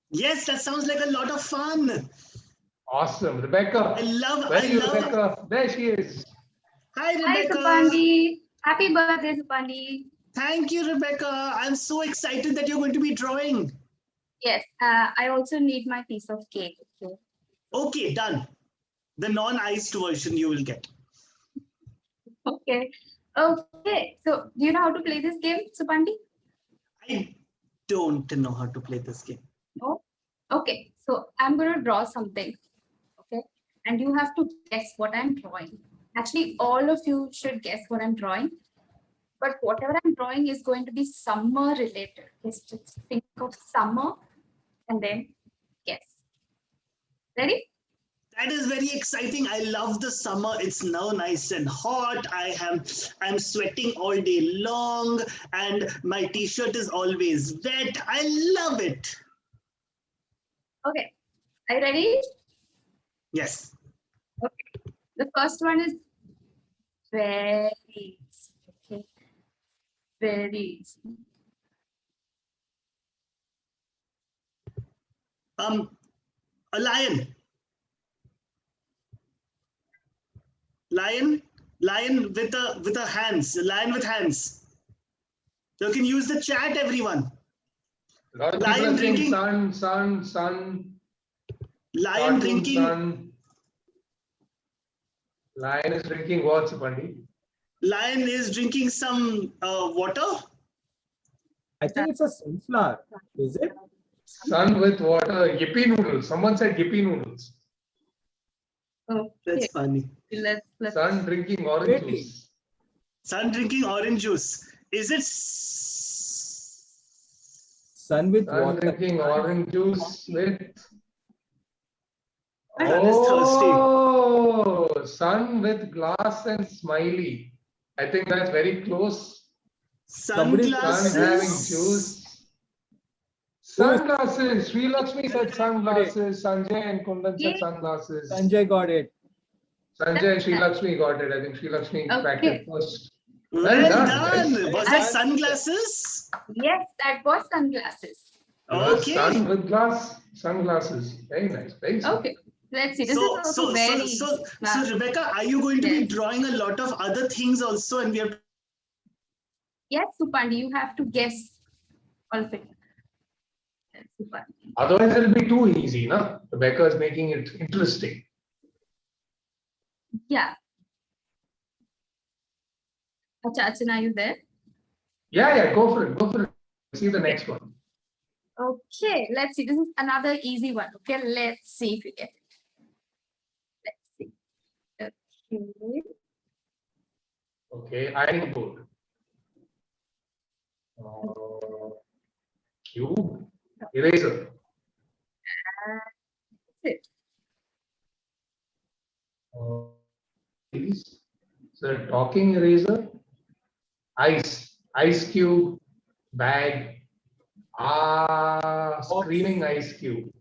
Yes, that sounds like a lot of fun. Awesome, Rebecca. Where are you, Rebecca? There she is. Hi, Rebecca. Hi, Supandi. Happy birthday, Supandi. Thank you, Rebecca. I'm so excited that you're going to be drawing. Yes, I also need my piece of cake. Okay. Okay, done. The non-iced version you will get. Okay. Okay. So, do you know how to play this game, Supandi? I don't know how to play this game. No. Okay. So, I'm going to draw something. Okay. And you have to guess what I'm drawing. Actually, all of you should guess what I'm drawing. But whatever I'm drawing is going to be summer related. Just think of summer and then guess. Ready? That is very exciting. I love the summer. It's now nice and hot. I'm sweating all day long and my t-shirt is always wet. I love it. Okay. Are you ready? Yes. Okay. The first one is berries. Okay. Berries. A lion. Lion with a hands. Lion with hands. You can use the chat, everyone. A lot of Lion people are saying drinking. sun. Lion cartoon drinking. Sun. Lion is drinking what, Supandi? Lion is drinking some water. I think it's a sunflower. Is it? Sun with water. Yippee noodles. Someone said yippee noodles. Okay. That's funny. Let's Sun drinking orange juice. Sun drinking orange juice. Is it Sun with Sun water. drinking orange juice with. Sun is thirsty. Oh, sun with glass and smiley. I think that's very close. Sunglasses. Sun having juice. Sunglasses. Sri Lakshmi said sunglasses. Sanjay and Kundan said sunglasses. Sanjay got it. Sanjay and Sri Lakshmi got it. I think Sri Lakshmi cracked it first. Well done. Guys. Was it sunglasses? Yes, that was sunglasses. Okay. Sun with glass, sunglasses. Very nice. Very nice. Okay. Let's see. This is also very. So, Rebecca, are you going to be drawing a lot of other things also, and we have? Yes, Supandi, you have to guess all of it. Yes, Supandi. Otherwise, it'll be too easy, no? Rebecca is making it interesting. Yeah. Achachan, are you there? Yeah, go for it. Go for it. See the next one. Okay, let's see. This is another easy one. Okay, let's see if you get it. Let's see. Okay. Okay, ironing board. Cube. Eraser. That's it. Please. So, talking eraser. Ice cube. Bag. Screaming ice cube.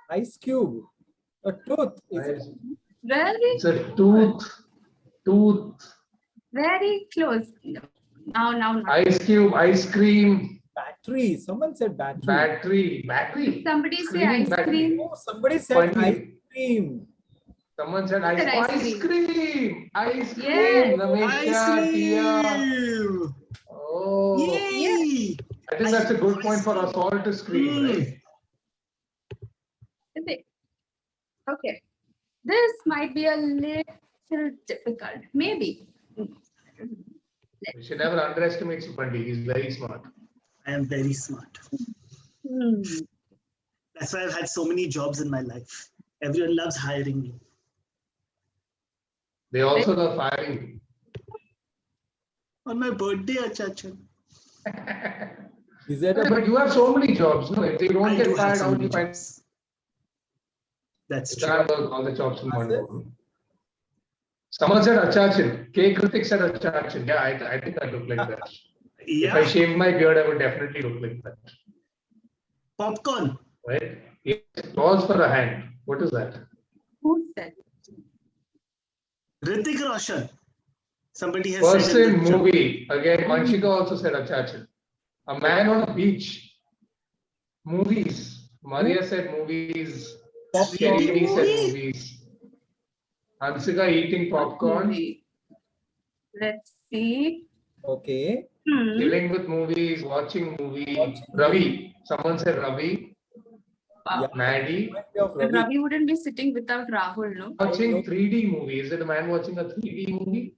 Ice cube. A tooth. Is it? Really? It's a tooth. Very close. Now. Ice cube, ice cream. Battery. Someone said battery. Battery. Somebody say Screaming ice battery. cream. Oh, somebody said Funny. ice cream. Someone said ice, Said ice ice cream. Ice cream. Yes. Ramesha, Tia. Oh. Yay! I think that's a good point for us all to scream, right? Is it? Okay. This might be a little difficult. Maybe. We should never underestimate Supandi. He's very smart. I am very smart. That's why I've had so many jobs in my life. Everyone loves hiring me. They also love firing. On my birthday, Achacha. Is that a But you have so many jobs, no? If they don't I get do have fired, so how do many you find? jobs. That's You true. can't work all the jobs in one go. Someone said Achachin. K. Kritik said Achachin. Yeah, I think I look like that. If I Yeah. shave my beard, I would definitely look like that. Popcorn. Right? Yes. Pause for a hand. What is that? Who said? Hrithik Roshan. Somebody has said Person, in the chat. movie. Again, Manshika also said Achachin. A man on a beach. Movies. Maria said movies. Sherry said movies. Ansika eating popcorn. Let's see. okay? Chilling with movies, watching movie. Ravi. Someone said Ravi. Wow. Maddie. But Ravi wouldn't be sitting without Rahul, no? Watching 3D movie. Is it a man watching a 3D movie?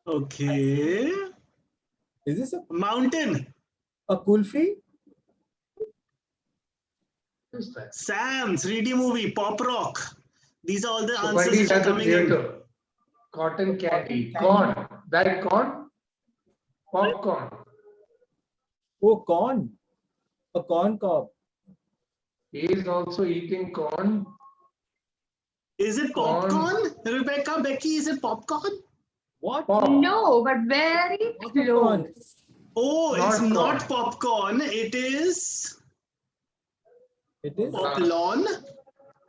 Okay. Is this a Mountain. kulfi? Who's that? Sam. 3D movie. Pop rock. These are all the So answers Pandit that are at the coming in. theater. Cotton candy. Corn. That corn? Popcorn. Oh, corn. A corn cob. He is also eating corn. Is it Corn. popcorn? Rebecca, Becky, is it popcorn? What? Pop. No, but very Popcorn. close. Oh, it's Not not popcorn. It is It is. poplon,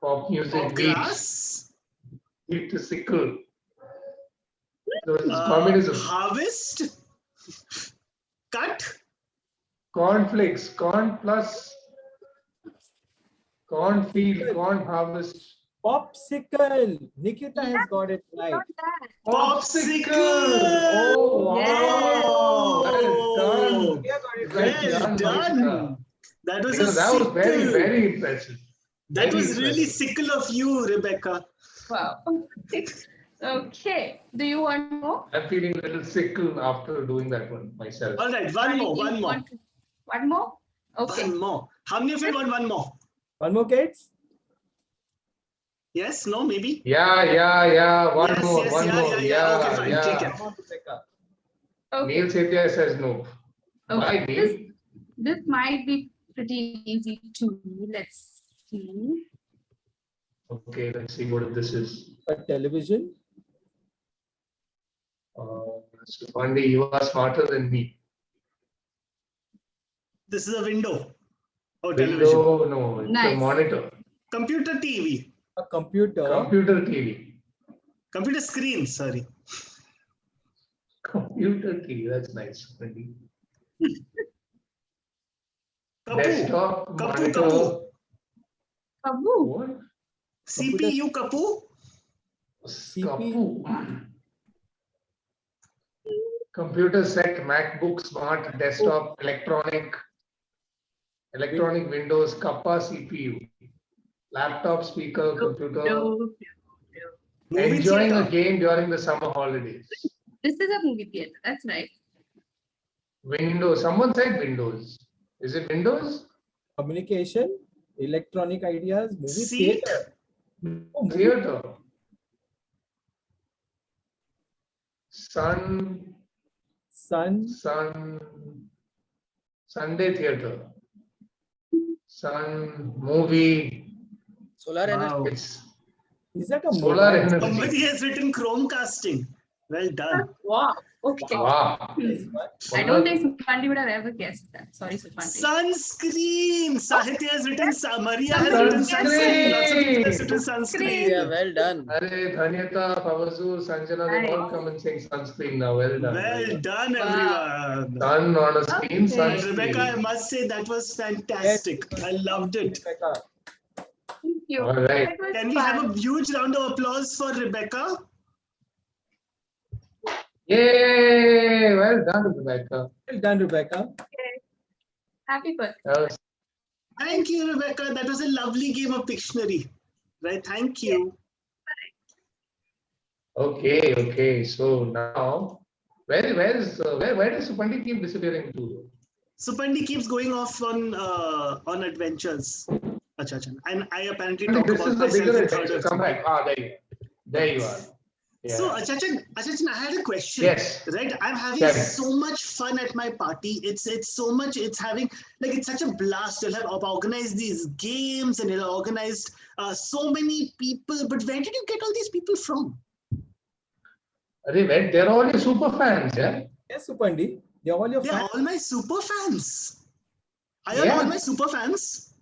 Pop music. pop Beat. grass, Beat to sickle. So it's communism. harvest, cut, Cornflakes. Corn plus. Cornfield. Corn harvest. Popsicle. Nikita has got it right. Not that. popsicle. Oh, wow. Well done. Nikita got it right. Well done. Nikita. That was Because a that was very, sickle. very impressive. That very was really impressive. sickle of you, Rebecca. Wow. Okay. Do you want more? I'm feeling a little sickle after doing that one myself. All right, one more, one more, One more? Okay. one more. How many of you want one more? One more, kids? Yes, no, maybe? Yeah. One Yes, more, yes, one yeah, more. yeah. Okay, fine, take yeah. it. Come on, Rebecca. Okay. Neil Sethia says no. Why, Okay. Neil? This might be pretty easy too. Let's see. Okay, let's see what this is. A television. Mr. Pandey, you are smarter than me. This is a window or television. Window, no, it's a Nice. monitor. Computer TV. A computer. Computer TV. Computer screen, sorry. Computer TV, that's nice. Pandey. Kapu. Desktop, Kapu, monitor. kapu. Kabu. What? CPU, kapu. Kapu. Computer set, MacBook, smart, desktop, electronic Windows, Kappa CPU, laptop, speaker, computer. No. Movie Enjoying theater. a game during the summer holidays. This is a movie theater. That's right. Windows. Someone said Windows. Is it Windows? Communication. Electronic ideas. Movie Seat. theater. Oh, movie. Theater. Sun. Sunday theater. Sun movie. Solar energy. It's Is that a solar mobile? energy. Somebody has written Chromecasting. Well done. Wow. Okay. Wow. I don't think Supandi would have ever guessed that. Sorry, Supandi. Sunscreen. Sahitya has written, Maria has written sunscreen. Lots of people have written sunscreen. Yeah, well done. Arey, Dhanyata, Pavasur, Sanjana, they all come and sing sunscreen now. Well done. Well done, everyone. Sun on a screen, And sunscreen. Rebecca, I must say that was fantastic. I loved it. Rebecca. Thank you. All right. That was Can we fun. have a huge round of applause for Rebecca? Yay! Well done, Rebecca. Well done, Rebecca. Happy birthday. That was Thank you, Rebecca. That was a lovely game of Pictionary. Right, thank you. Okay, okay. So now, where does Supandi keep disappearing to? Supandi keeps going off on adventures. Acha, acha. And I apparently Supandi, talk this about is the myself bigger in third adventure. person. Come back. There you are. Yeah. So, Achachan, I had a question. Yes. Right, I'm having Yes. so much fun at my party. It's so much. It's having it's such a blast. You'll have organized these games and you'll have organized so many people. But where did you get all these people from? They're all your super fans, yeah? Yes, Supandi. They're all your They're fans. all my super fans. Are you Yeah. all my super fans?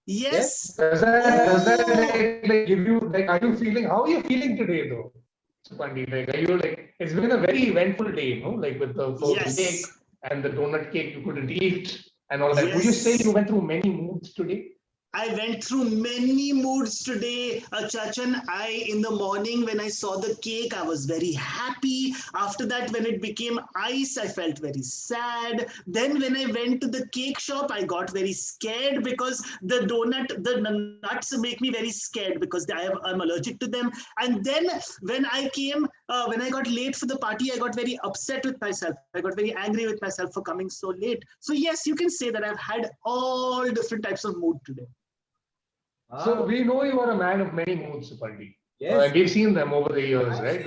Yes. Does that like give you are you feeling, how are you feeling today though? Supandi, are you it's been a very eventful day, no? Like with the first cake and the donut cake you couldn't eat and all that. Would you say you went through many moods today? I went through many moods today, Chachan. In the morning when I saw the cake, I was very happy. After that, when it became ice, I felt very sad. Then when I went to the cake shop, I got very scared because the nuts make me very scared because I'm allergic to them. And then when I got late for the party, I got very upset with myself. I got very angry with myself for coming so late. So yes, you can say that I've had all different types of mood today. So we know you are a man of many moods, Supandi. Yes. We've seen them over the years, right?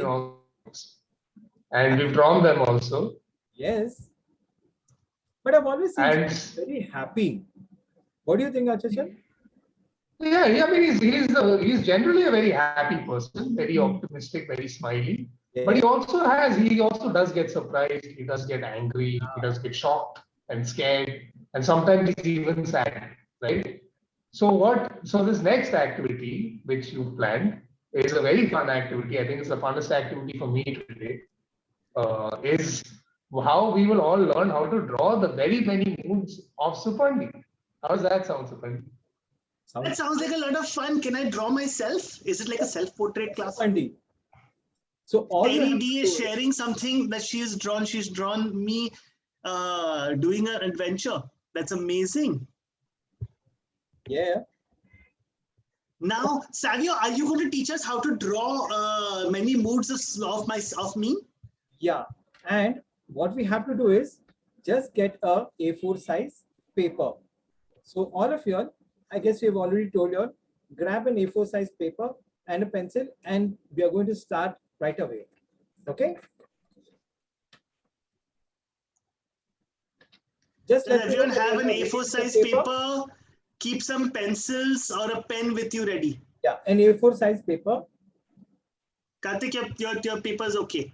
And we've drawn them also. Yes. But I've always seen And very happy. What do you think, Achachan? Yeah, I mean, he's generally a very happy person, very optimistic, very smiley. Yeah. But he also does get surprised. He does get angry. He does get shocked and scared, and sometimes he's even sad, right? So this next activity which you planned is a very fun activity. I think it's the funnest activity for me today. Is how we will all learn how to draw the very many moods of Supandi. How does that sound, Supandi? That sounds like a lot of fun. Can I draw myself? Is it like a self-portrait class? So all Terry D is sharing something that she's drawn. She's drawn me doing an adventure. That's amazing. Yeah. Now, Savio, are you going to teach us how to draw many moods of me? Yeah. And what we have to do is just get a A4 size paper. So all of you all, I guess we've already told you all, grab an A4 size paper and a pencil, and we are going to start right away. Okay? Just Does everyone have an A4 size paper? Keep some pencils or a pen with you ready. Yeah, an A4 size paper. Karthik, your paper is okay.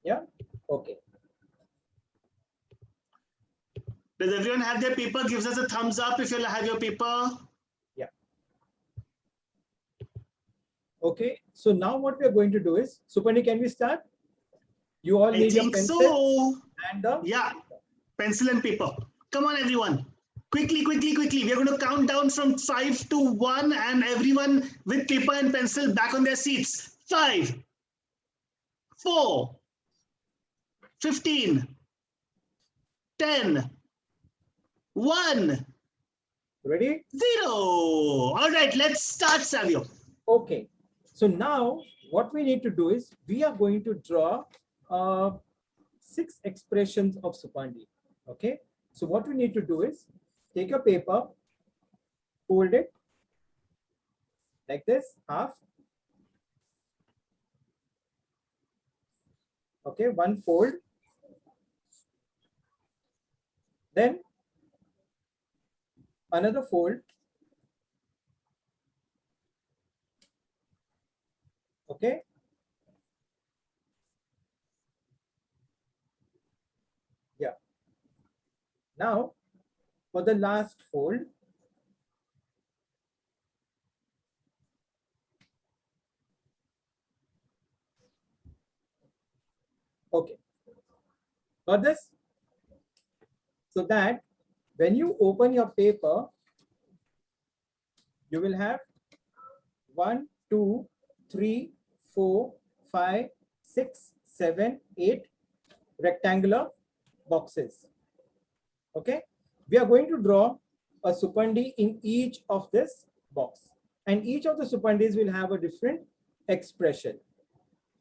Yeah, okay. Does everyone have their paper? Gives us a thumbs up if you have your paper. Yeah. Okay, so now what we are going to do is, Supandi, can we start? You all need your pencil and yeah, pencil and paper. Come on, everyone. Quickly. We are going to count down from 5 to 1 and everyone with paper and pencil back on their seats. 5, 4, 15, 10, 1. Ready? 0. All right, let's start, Savio. Okay. So now what we need to do is we are going to draw 6 expressions of Supandi. Okay. So what we need to do is take a paper, fold it like this, half. Okay, one fold. Then another fold. Okay. Yeah. Now, for the last fold, okay, got this? So that when you open your paper, you will have 1, 2, 3, 4, 5, 6, 7, 8 rectangular boxes. Okay, we are going to draw a Supandi in each of this box, and each of the Supandis will have a different expression.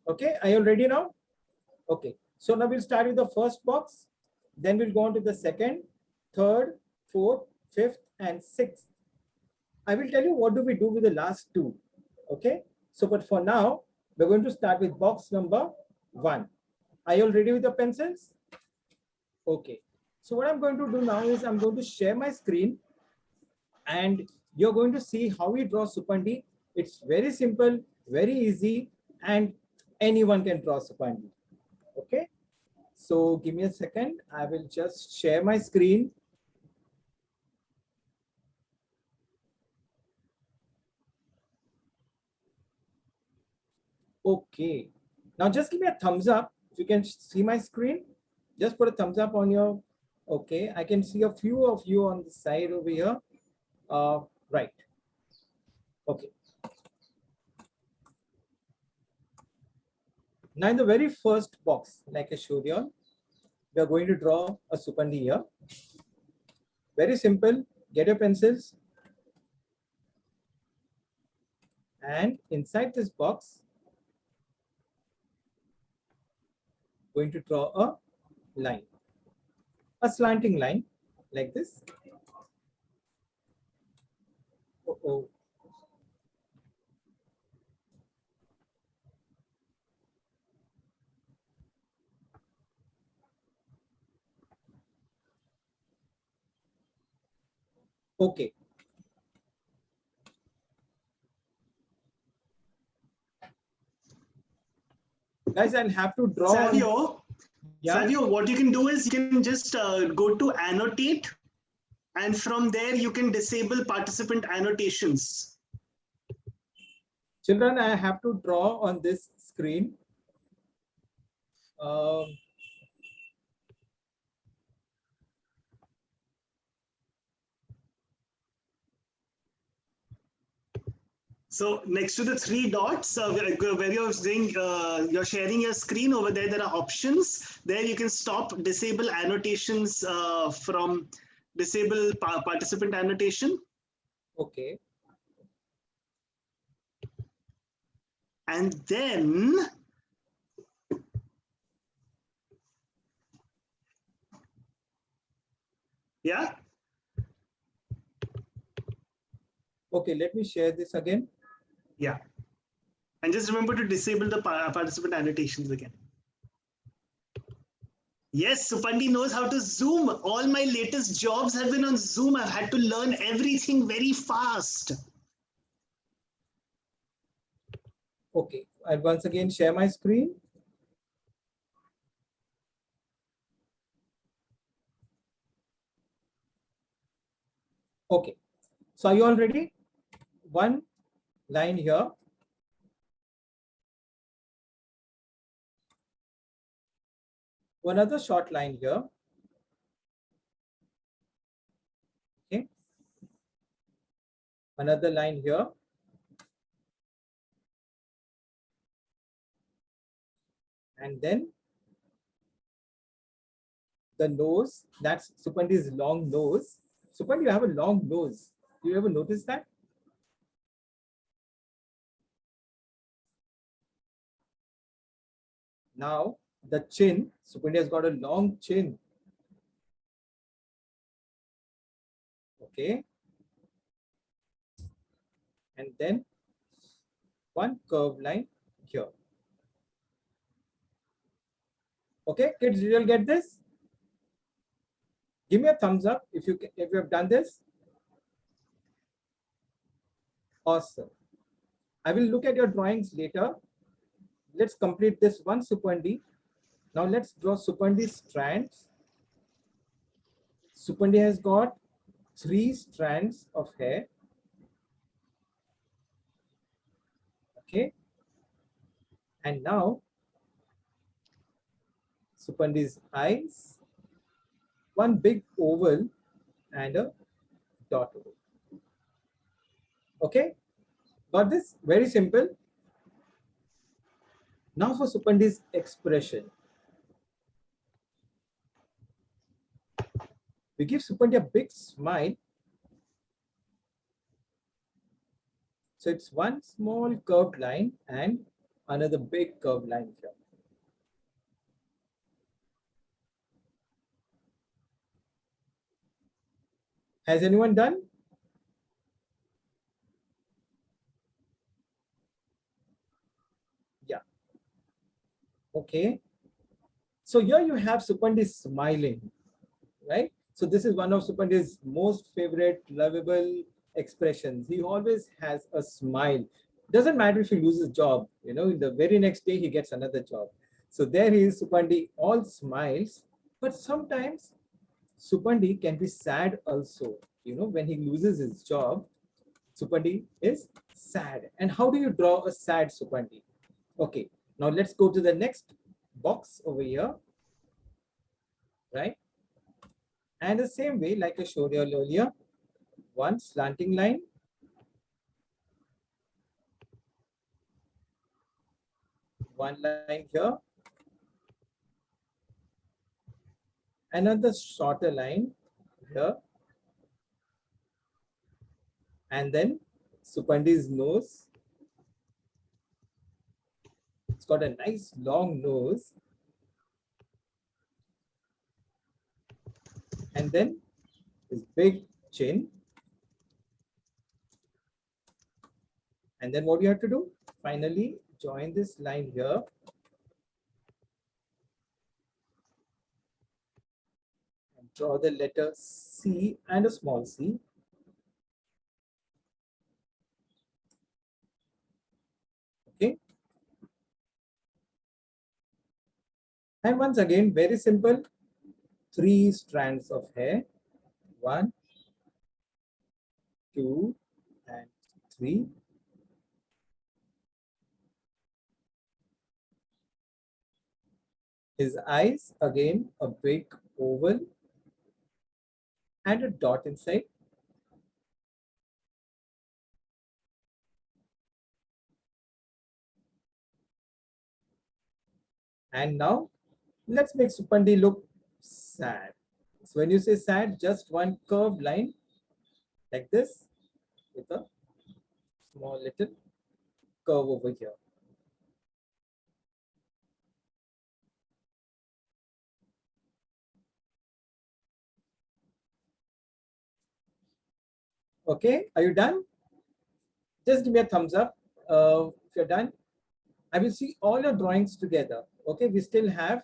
Okay, are you ready now? Okay, so now we'll start with the first box, then we'll go on to the second, third, fourth, fifth, and sixth. I will tell you what do we do with the last two. Okay, so but for now, we're going to start with box number 1. Are you all ready with the pencils? Okay, so what I'm going to do now is I'm going to share my screen and you're going to see how we draw Supandi. It's very simple, very easy, and anyone can draw Supandi. Okay, so give me a second. I will just share my screen. Okay, now just give me a thumbs up if you can see my screen. Just put a thumbs up on your. Okay, I can see a few of you on the side over here. Right. Okay. Now in the very first box, like I showed you, we are going to draw a Supandi here. Very simple. Get your pencils. And inside this box, going to draw a line, a slanting line like this. Uh-oh. Okay. Guys, I'll have to draw. Savio, yeah? Savio, what you can do is you can just go to annotate, and from there you can disable participant annotations. Children, I have to draw on this screen. So next to the 3 dots, where you're saying you're sharing your screen over there, there are options. There you can stop, disable annotations from disable participant annotation. Okay. And then yeah. Okay, let me share this again. Yeah. And just remember to disable the participant annotations again. Yes, Supandi knows how to Zoom. All my latest jobs have been on Zoom. I've had to learn everything very fast. Okay, I'll once again share my screen. Okay, so are you all ready? One line here. Another short line here. Okay. Another line here. And then the nose, that's Supandi's long nose. Supandi, you have a long nose. Do you ever notice that? Now, the chin, Supandi has got a long chin. Okay. And then one curved line here. Okay, kids, did you all get this? Give me a thumbs up if you have done this. Awesome. I will look at your drawings later. Let's complete this one Supandi. Now let's draw Supandi's strands. Supandi has got 3 strands of hair. Okay. And now Supandi's eyes, one big oval and a dot oval. Okay, got this? Very simple. Now for Supandi's expression. We give Supandi a big smile. So it's one small curved line and another big curved line here. Has anyone done? Yeah. Okay. So here you have Supandi smiling, right? So this is one of Supandi's most favorite, lovable expressions. He always has a smile. Doesn't matter if he loses job, you know, the very next day he gets another job. So there he is, Supandi, all smiles. But sometimes Supandi can be sad also. You know, when he loses his job, Supandi is sad. And how do you draw a sad Supandi? Okay, now let's go to the next box over here, right? And the same way, like I showed you earlier, one slanting line, one line here, another shorter line here, and then Supandi's nose. It's got a nice long nose. And then his big chin. And then what you have to do? Finally, join this line here. And draw the letter C and a small c. Okay. And once again, very simple. 3 strands of hair. 1, 2, and 3. His eyes, again, a big oval and a dot inside. And now let's make Supandi look sad. So when you say sad, just one curved line like this with a small little curve over here. Okay, are you done? Just give me a thumbs up if you're done. I will see all your drawings together. Okay, we still have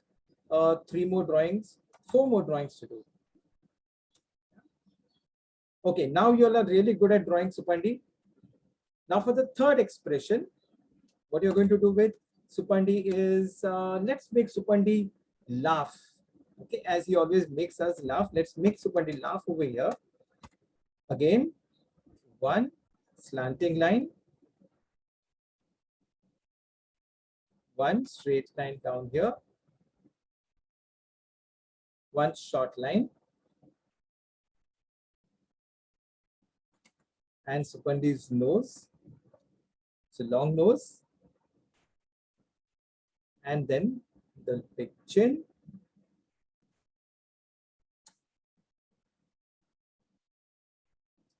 3 more drawings, 4 more drawings to do. Okay, now you all are really good at drawing, Supandi. Now for the third expression, what you're going to do with Supandi is, let's make Supandi laugh. Okay, as he always makes us laugh, let's make Supandi laugh over here. Again, one slanting line, one straight line down here, one short line, and Supandi's nose. It's a long nose, and then the big chin.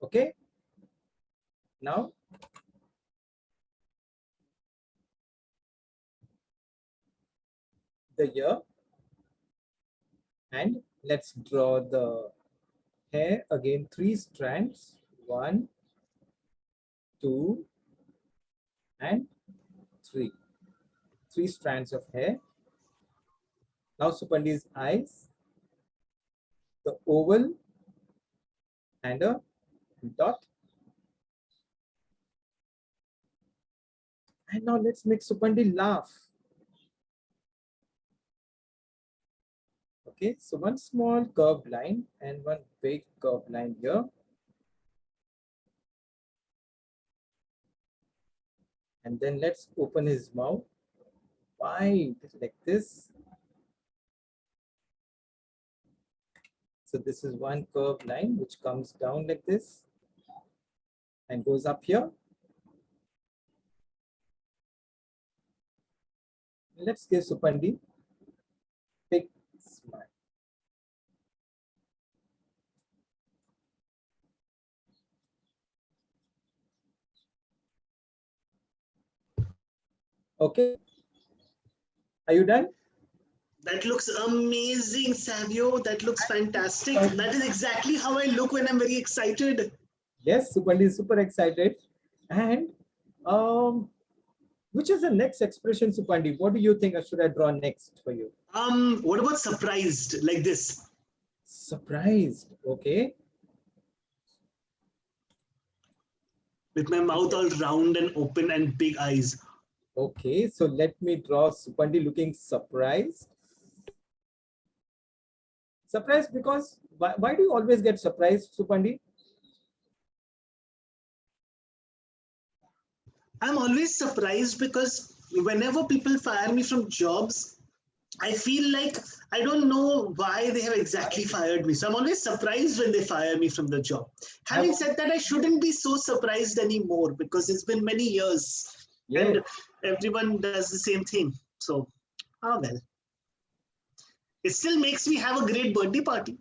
Okay. Now, the ear, and let's draw the hair. Again, 3 strands, 1, 2, and 3. 3 strands of hair. Now Supandi's eyes, the oval and a dot. And now let's make Supandi laugh. Okay, so one small curved line and one big curved line here. And then let's open his mouth wide like this. So this is one curved line which comes down like this and goes up here. Let's give Supandi big smile. Okay. Are you done? That looks amazing, Savio. That looks fantastic. That is exactly how I look when I'm very excited. Yes, Supandi is super excited. And which is the next expression, Supandi? What do you think should I draw next for you? What about surprised, like this? Surprised, okay. With my mouth all round and open and big eyes. Okay, so let me draw Supandi looking surprised. Surprised because, why do you always get surprised, Supandi? I'm always surprised because whenever people fire me from jobs, I feel like I don't know why they have exactly fired me. So I'm always surprised when they fire me from the job. Having said that, I shouldn't be so surprised anymore because it's been many years and everyone does the same thing. So, well. It still makes me have a great birthday party.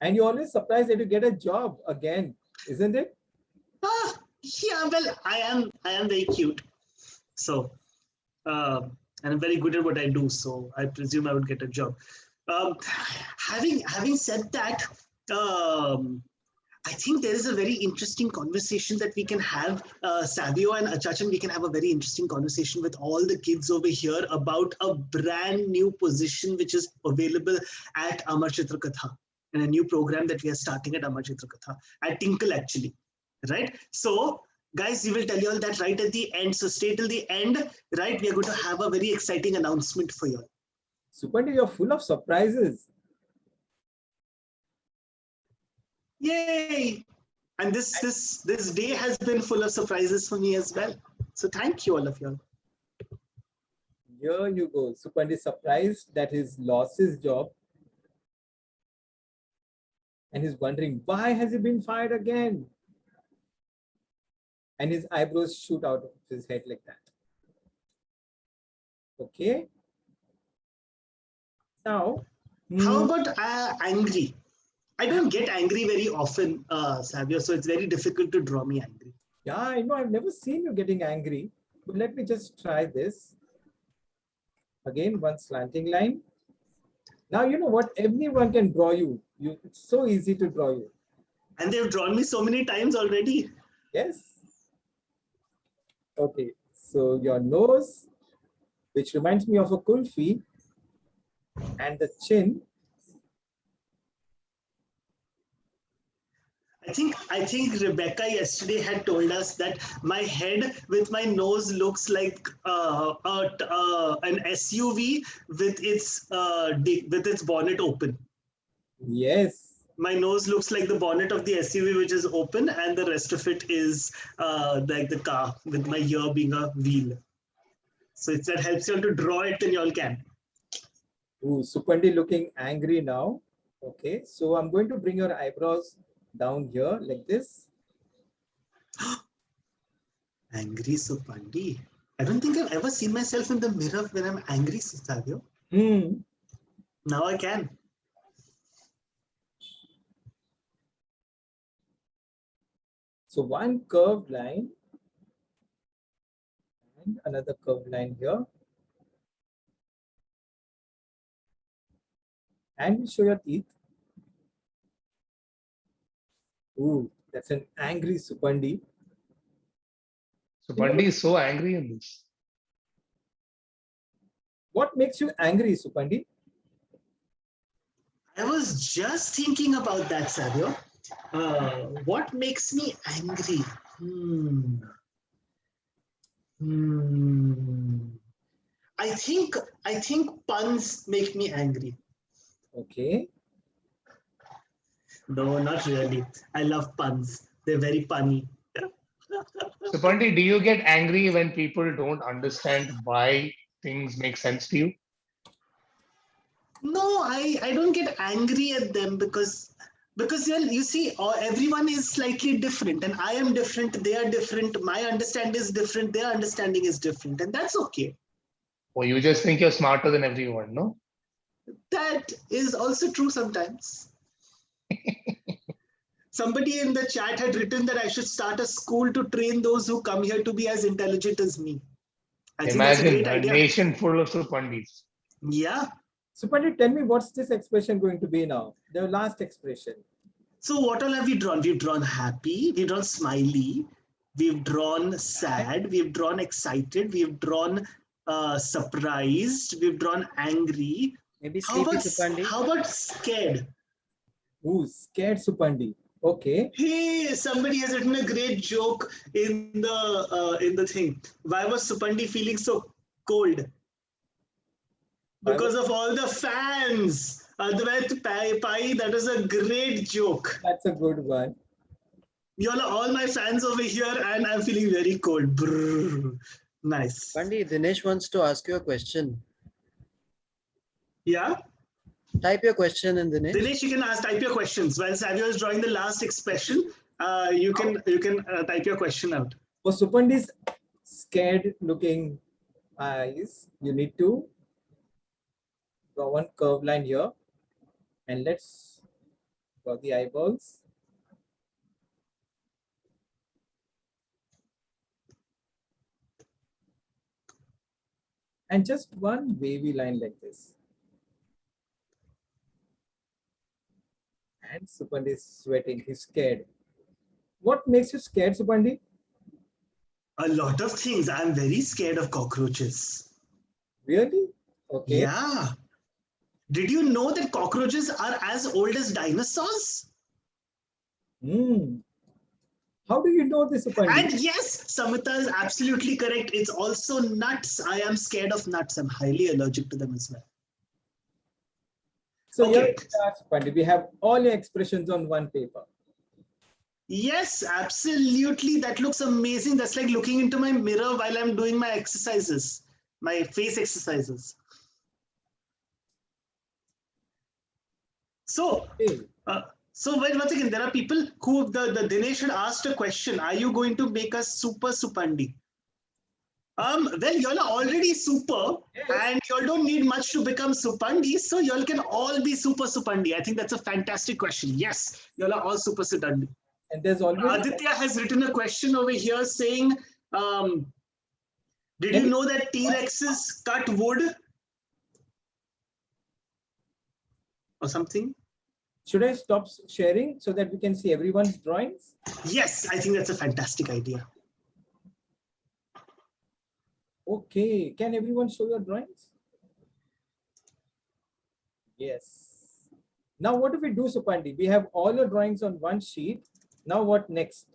And you're always surprised that you get a job again, isn't it? Yeah, well, I am very cute. So, and I'm very good at what I do. So I presume I would get a job. Having said that, I think there is a very interesting conversation that we can have. Savio and Achachan, we can have a very interesting conversation with all the kids over here about a brand new position which is available at Amar Chitra Katha, and a new program that we are starting at Amar Chitra Katha, at Tinkle actually, right? So guys, we will tell you all that right at the end. So stay till the end, right? We are going to have a very exciting announcement for you. Supandi, you're full of surprises. Yay! And this day has been full of surprises for me as well. So thank you, all of you. Here you go. Supandi is surprised that he's lost his job. And he's wondering, why has he been fired again? And his eyebrows shoot out of his head like that. Okay. Now, how about angry? I don't get angry very often, Savio, so it's very difficult to draw me angry. Yeah, I know. I've never seen you getting angry. But let me just try this. Again, one slanting line. Now, you know what? Everyone can draw you. It's so easy to draw you. And they've drawn me so many times already. Yes. Okay. So your nose, which reminds me of a kulfi, and the chin. I think Rebecca yesterday had told us that my head with my nose looks like an SUV with its bonnet open. Yes. My nose looks like the bonnet of the SUV, which is open, and the rest of it is like the car, with my ear being a wheel. So if that helps you all to draw it, then you all can. Ooh, Supandi looking angry now. Okay, so I'm going to bring your eyebrows down here like this. Angry Supandi. I don't think I've ever seen myself in the mirror when I'm angry, Savio. Now I can. So one curved line and another curved line here. And show your teeth. Ooh, that's an angry Supandi. Supandi is so angry in this. What makes you angry, Supandi? I was just thinking about that, Savio. What makes me angry? I think puns make me angry. Okay. No, not really. I love puns. They're very punny. Supandi, do you get angry when people don't understand why things make sense to you? No, I don't get angry at them because you see, everyone is slightly different, and I am different. They are different. My understanding is different. Their understanding is different, and that's okay. Or you just think you're smarter than everyone, no? That is also true sometimes. Somebody in the chat had written that I should start a school to train those who come here to be as intelligent as me. I think that's a Imagine great a idea. nation full of Supandis. Yeah. Supandi, tell me what's this expression going to be now? The last expression. So what all have we drawn? We've drawn happy, we've drawn smiley, we've drawn sad, we've drawn excited, we've drawn surprised, we've drawn angry. Maybe sleepy Supandi. How about scared? Ooh, scared Supandi. Okay. Hey, somebody has written a great joke in the thing. Why was Supandi feeling so cold? Because of all the fans. Advait Pai, that is a great joke. That's a good one. Y'all are all my fans over here, and I'm feeling very cold. Brrr. Nice. Supandi, Dinesh wants to ask you a question. Yeah? Type your question in Dinesh. Dinesh, you can type your questions. While Savio is drawing the last expression, you can type your question out. For Supandi's scared looking eyes, you need to draw one curved line here. And let's draw the eyeballs. And just one wavy line like this. And Supandi is sweating, he's scared. What makes you scared, Supandi? A lot of things. I'm very scared of cockroaches. Really? Okay. Yeah. Did you know that cockroaches are as old as dinosaurs? How do you know this, Supandi? And yes, Samita is absolutely correct. It's also nuts. I am scared of nuts. I'm highly allergic to them as well. So Okay. Supandi, we have all your expressions on one paper. Yes, absolutely. That looks amazing. That's like looking into my mirror while I'm doing my exercises, my face exercises. So, once again, there are people who the Dinesh had asked a question. Are you going to make us super Supandi? Well, y'all are already super, and y'all don't need much to become Supandi, so y'all can all be super Supandi. I think that's a fantastic question. Yes, y'all are all super Supandi. And there's always Aditya has written a question over here saying, did you know that T-Rexes cut wood? Or something? Should I stop sharing so that we can see everyone's drawings? Yes, I think that's a fantastic idea. Okay, can everyone show your drawings? Yes. Now what do we do, Supandi? We have all your drawings on one sheet. Now what next?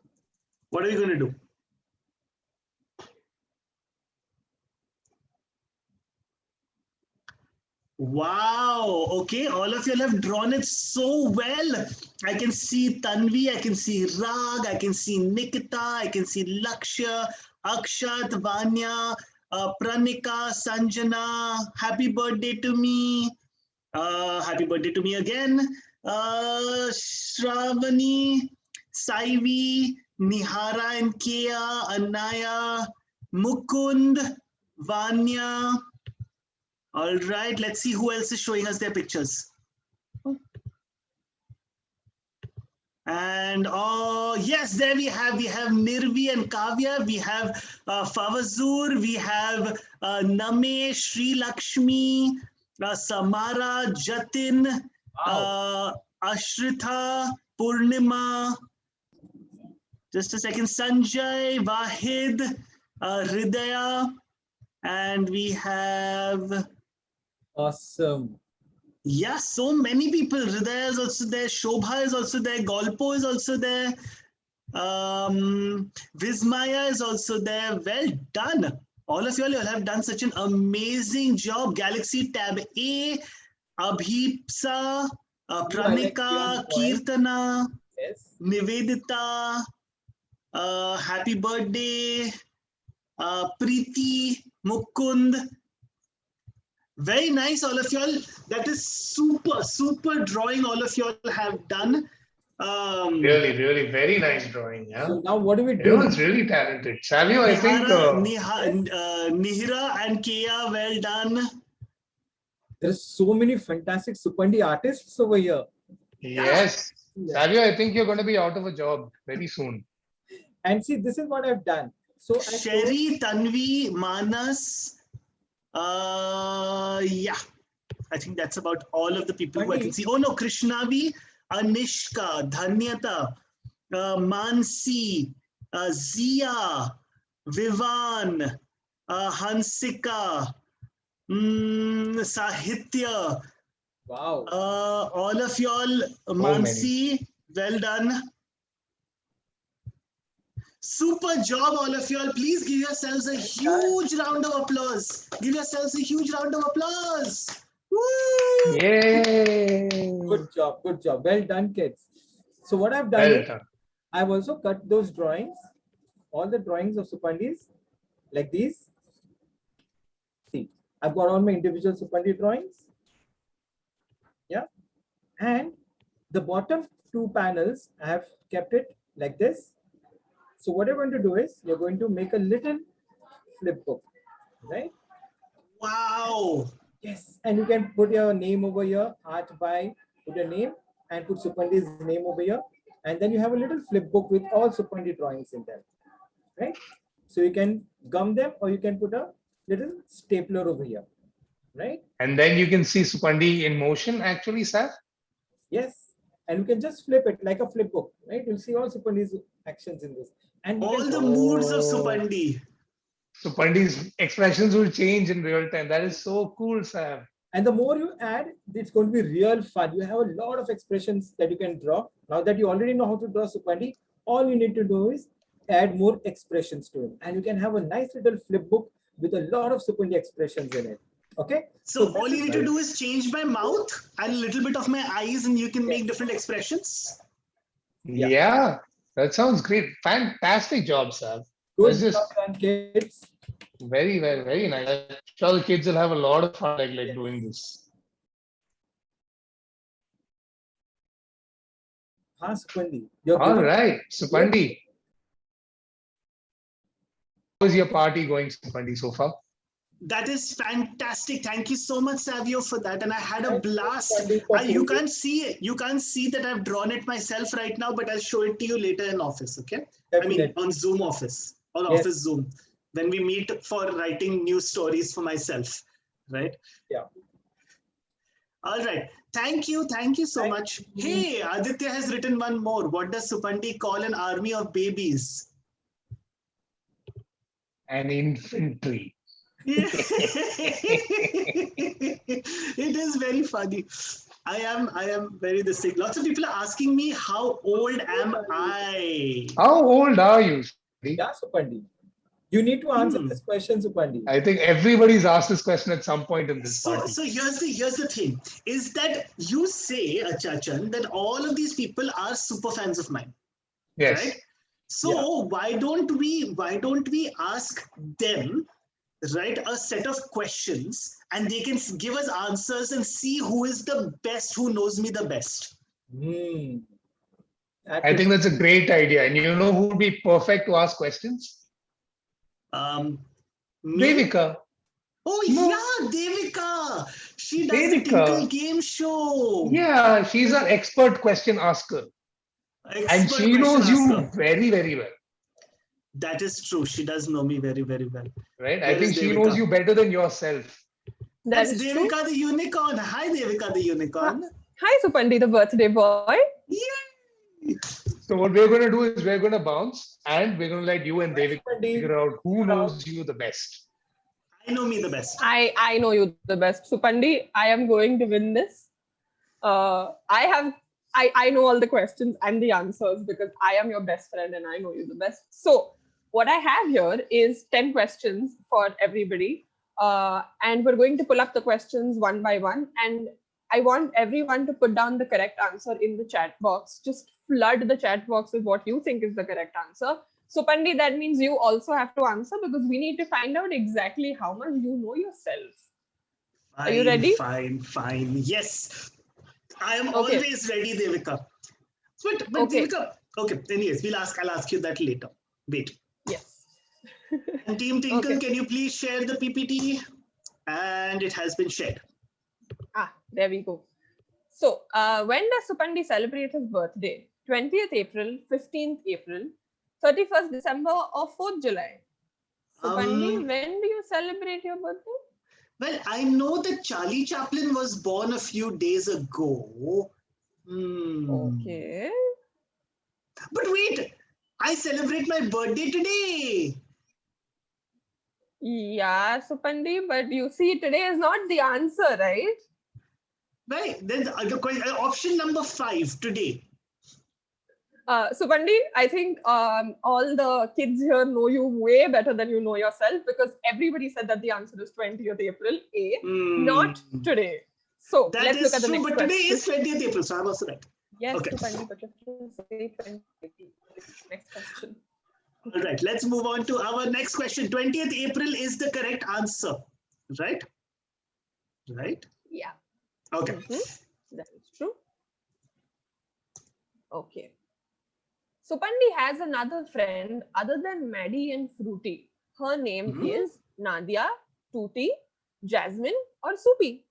What are you going to do? Wow. Okay. All of you have drawn it so well. I can see Tanvi, I can see Rag, I can see Nikita, I can see Lakshya, Akshat, Vanya, Pranika, Sanjana. Happy birthday to me. Happy birthday to me again. Shravani, Saivi, Nihara and Kea, Anaya, Mukund, Vanya. All right, let's see who else is showing us their pictures. And yes, there we have Nirvi and Kavya, we have Favazur, we have Namesh, Sri Lakshmi, Samara, Jatin, Ashrita, Purnima, just a second, Sanjay, Vahid, Hridaya, and we have... Awesome. Yeah, so many people. Hridaya is also there, Shobha is also there, Golpo is also there, Vismaya is also there. Well done. All of you all have done such an amazing job. Galaxy Tab A, Abhipsa, Pranika, Kirtana, yes. Nivedita, happy birthday, Preeti, Mukund. Very nice, all of y'all. That is super drawing all of y'all have done. Really, really very nice drawing. Yeah. So now what do we do? Everyone's really talented. Savio, I think. Nihira and Kea, well done. There's so many fantastic Supandi artists over here. Yes. Savio, I think you're going to be out of a job very soon. And see, this is what I've done. So Sherry, Tanvi, Manas. Yeah, I think that's about all of the people who I can see. Oh no, Krishnavi, Anishka, Dhanyata, Mansi, Zia, Vivan, Hansika, Sahitya. Wow. All of y'all, Mansi, well done. Super job, all of y'all. Please give yourselves a huge round of applause. Give yourselves a huge round of applause. Woo! Yay! Good job. Good job. Well done, kids. So what I've done Well is done. I've also cut those drawings, all the drawings of Supandis like these. See, I've got all my individual Supandi drawings. Yeah. And the bottom two panels, I have kept it like this. So what you're going to do is you're going to make a little flip book, right? Wow. Yes. And you can put your name over here, art by, put your name and put Supandi's name over here. And then you have a little flip book with all Supandi drawings in them, right? So you can gum them or you can put a little stapler over here, right? And then you can see Supandi in motion actually, sir. Yes. And you can just flip it like a flip book, right? You'll see all Supandi's actions in this. And all the moods of Supandi. Supandi's expressions will change in real time. That is so cool, Sam. And the more you add, it's going to be real fun. You have a lot of expressions that you can draw. Now that you already know how to draw Supandi, all you need to do is add more expressions to it. And you can have a nice little flip book with a lot of Supandi expressions in it. Okay? So all you need to do is change my mouth and a little bit of my eyes and you can make different expressions. Yeah, that sounds great. Fantastic job, Sam. Good job done, kids. Very, very, very nice. I'm sure the kids will have a lot of fun like doing this. Supandi. All right, Supandi. How is your party going, Supandi, so far? That is fantastic. Thank you so much, Savio, for that. And I had a blast. You can't see it. You can't see that I've drawn it myself right now, but I'll show it to you later in office. Okay? Definitely. I mean, on Zoom office or Yes. office Zoom when we meet for writing new stories for myself. Right? Yeah. All right. Thank you. Thank you so much. Hey, Aditya has written one more. What does Supandi call an army of babies? An infantry. It is very funny. I am very distinct. Lots of people are asking me, how old am I? How old are you? Yeah, Supandi. You need to answer this question, Supandi. I think everybody's asked this question at some point in this party. So here's the thing, is that you say, Achachan, that all of these people are super fans of mine. Yes. Right? So why don't we ask them, right, a set of questions and they can give us answers and see who is the best, who knows me the best. I think that's a great idea. And you know who would be perfect to ask questions? Devika. Oh yeah, Devika. She does the Tinkle game show. Yeah, she's an expert question asker. And she knows you very, very well. That is true. She does know me very, very well. Right? Where I think is she Devika? knows you better than yourself. That's Devika the unicorn. Hi, Devika the unicorn. Hi, Supandi, the birthday boy. Yay! So what we're going to do is we're going to bounce and we're going to let you and Devika figure out who knows you the best. I know me the best. I know you the best. Supandi, I am going to win this. I know all the questions and the answers because I am your best friend and I know you the best. So what I have here is 10 questions for everybody. And we're going to pull up the questions one by one. And I want everyone to put down the correct answer in the chat box. Just flood the chat box with what you think is the correct answer. Supandi, that means you also have to answer because we need to find out exactly how much you know yourself. Fine, Are you ready? Fine. Yes. I am always ready, Devika. But Devika, okay, anyways, I'll ask you that later. Wait. Yes. And Team Tinkle, can you please share the PPT? And it has been shared. There we go. So when does Supandi celebrate his birthday? 20th April, 15th April, 31st December or 4th July? Supandi, when do you celebrate your birthday? Well, I know that Charlie Chaplin was born a few days ago. Okay. But wait, I celebrate my birthday today. Yeah, Supandi, but you see, today is not the answer, right? Right. Then option number 5 today. Supandi, I think all the kids here know you way better than you know yourself, because everybody said that the answer is 20th April, not today. So That let's is look at the true, next but question. today is 20th April, so I'm also right. Yes, Okay. Supandi, but you have to say 20th April. Next question. All right, let's move on to our next question. 20th April is the correct answer, right? Right? Yeah. Okay. That is true. Okay. Supandi has another friend other than Maddie and Fruity. Her name is Nadia, Tuti, Jasmine, or Soupy.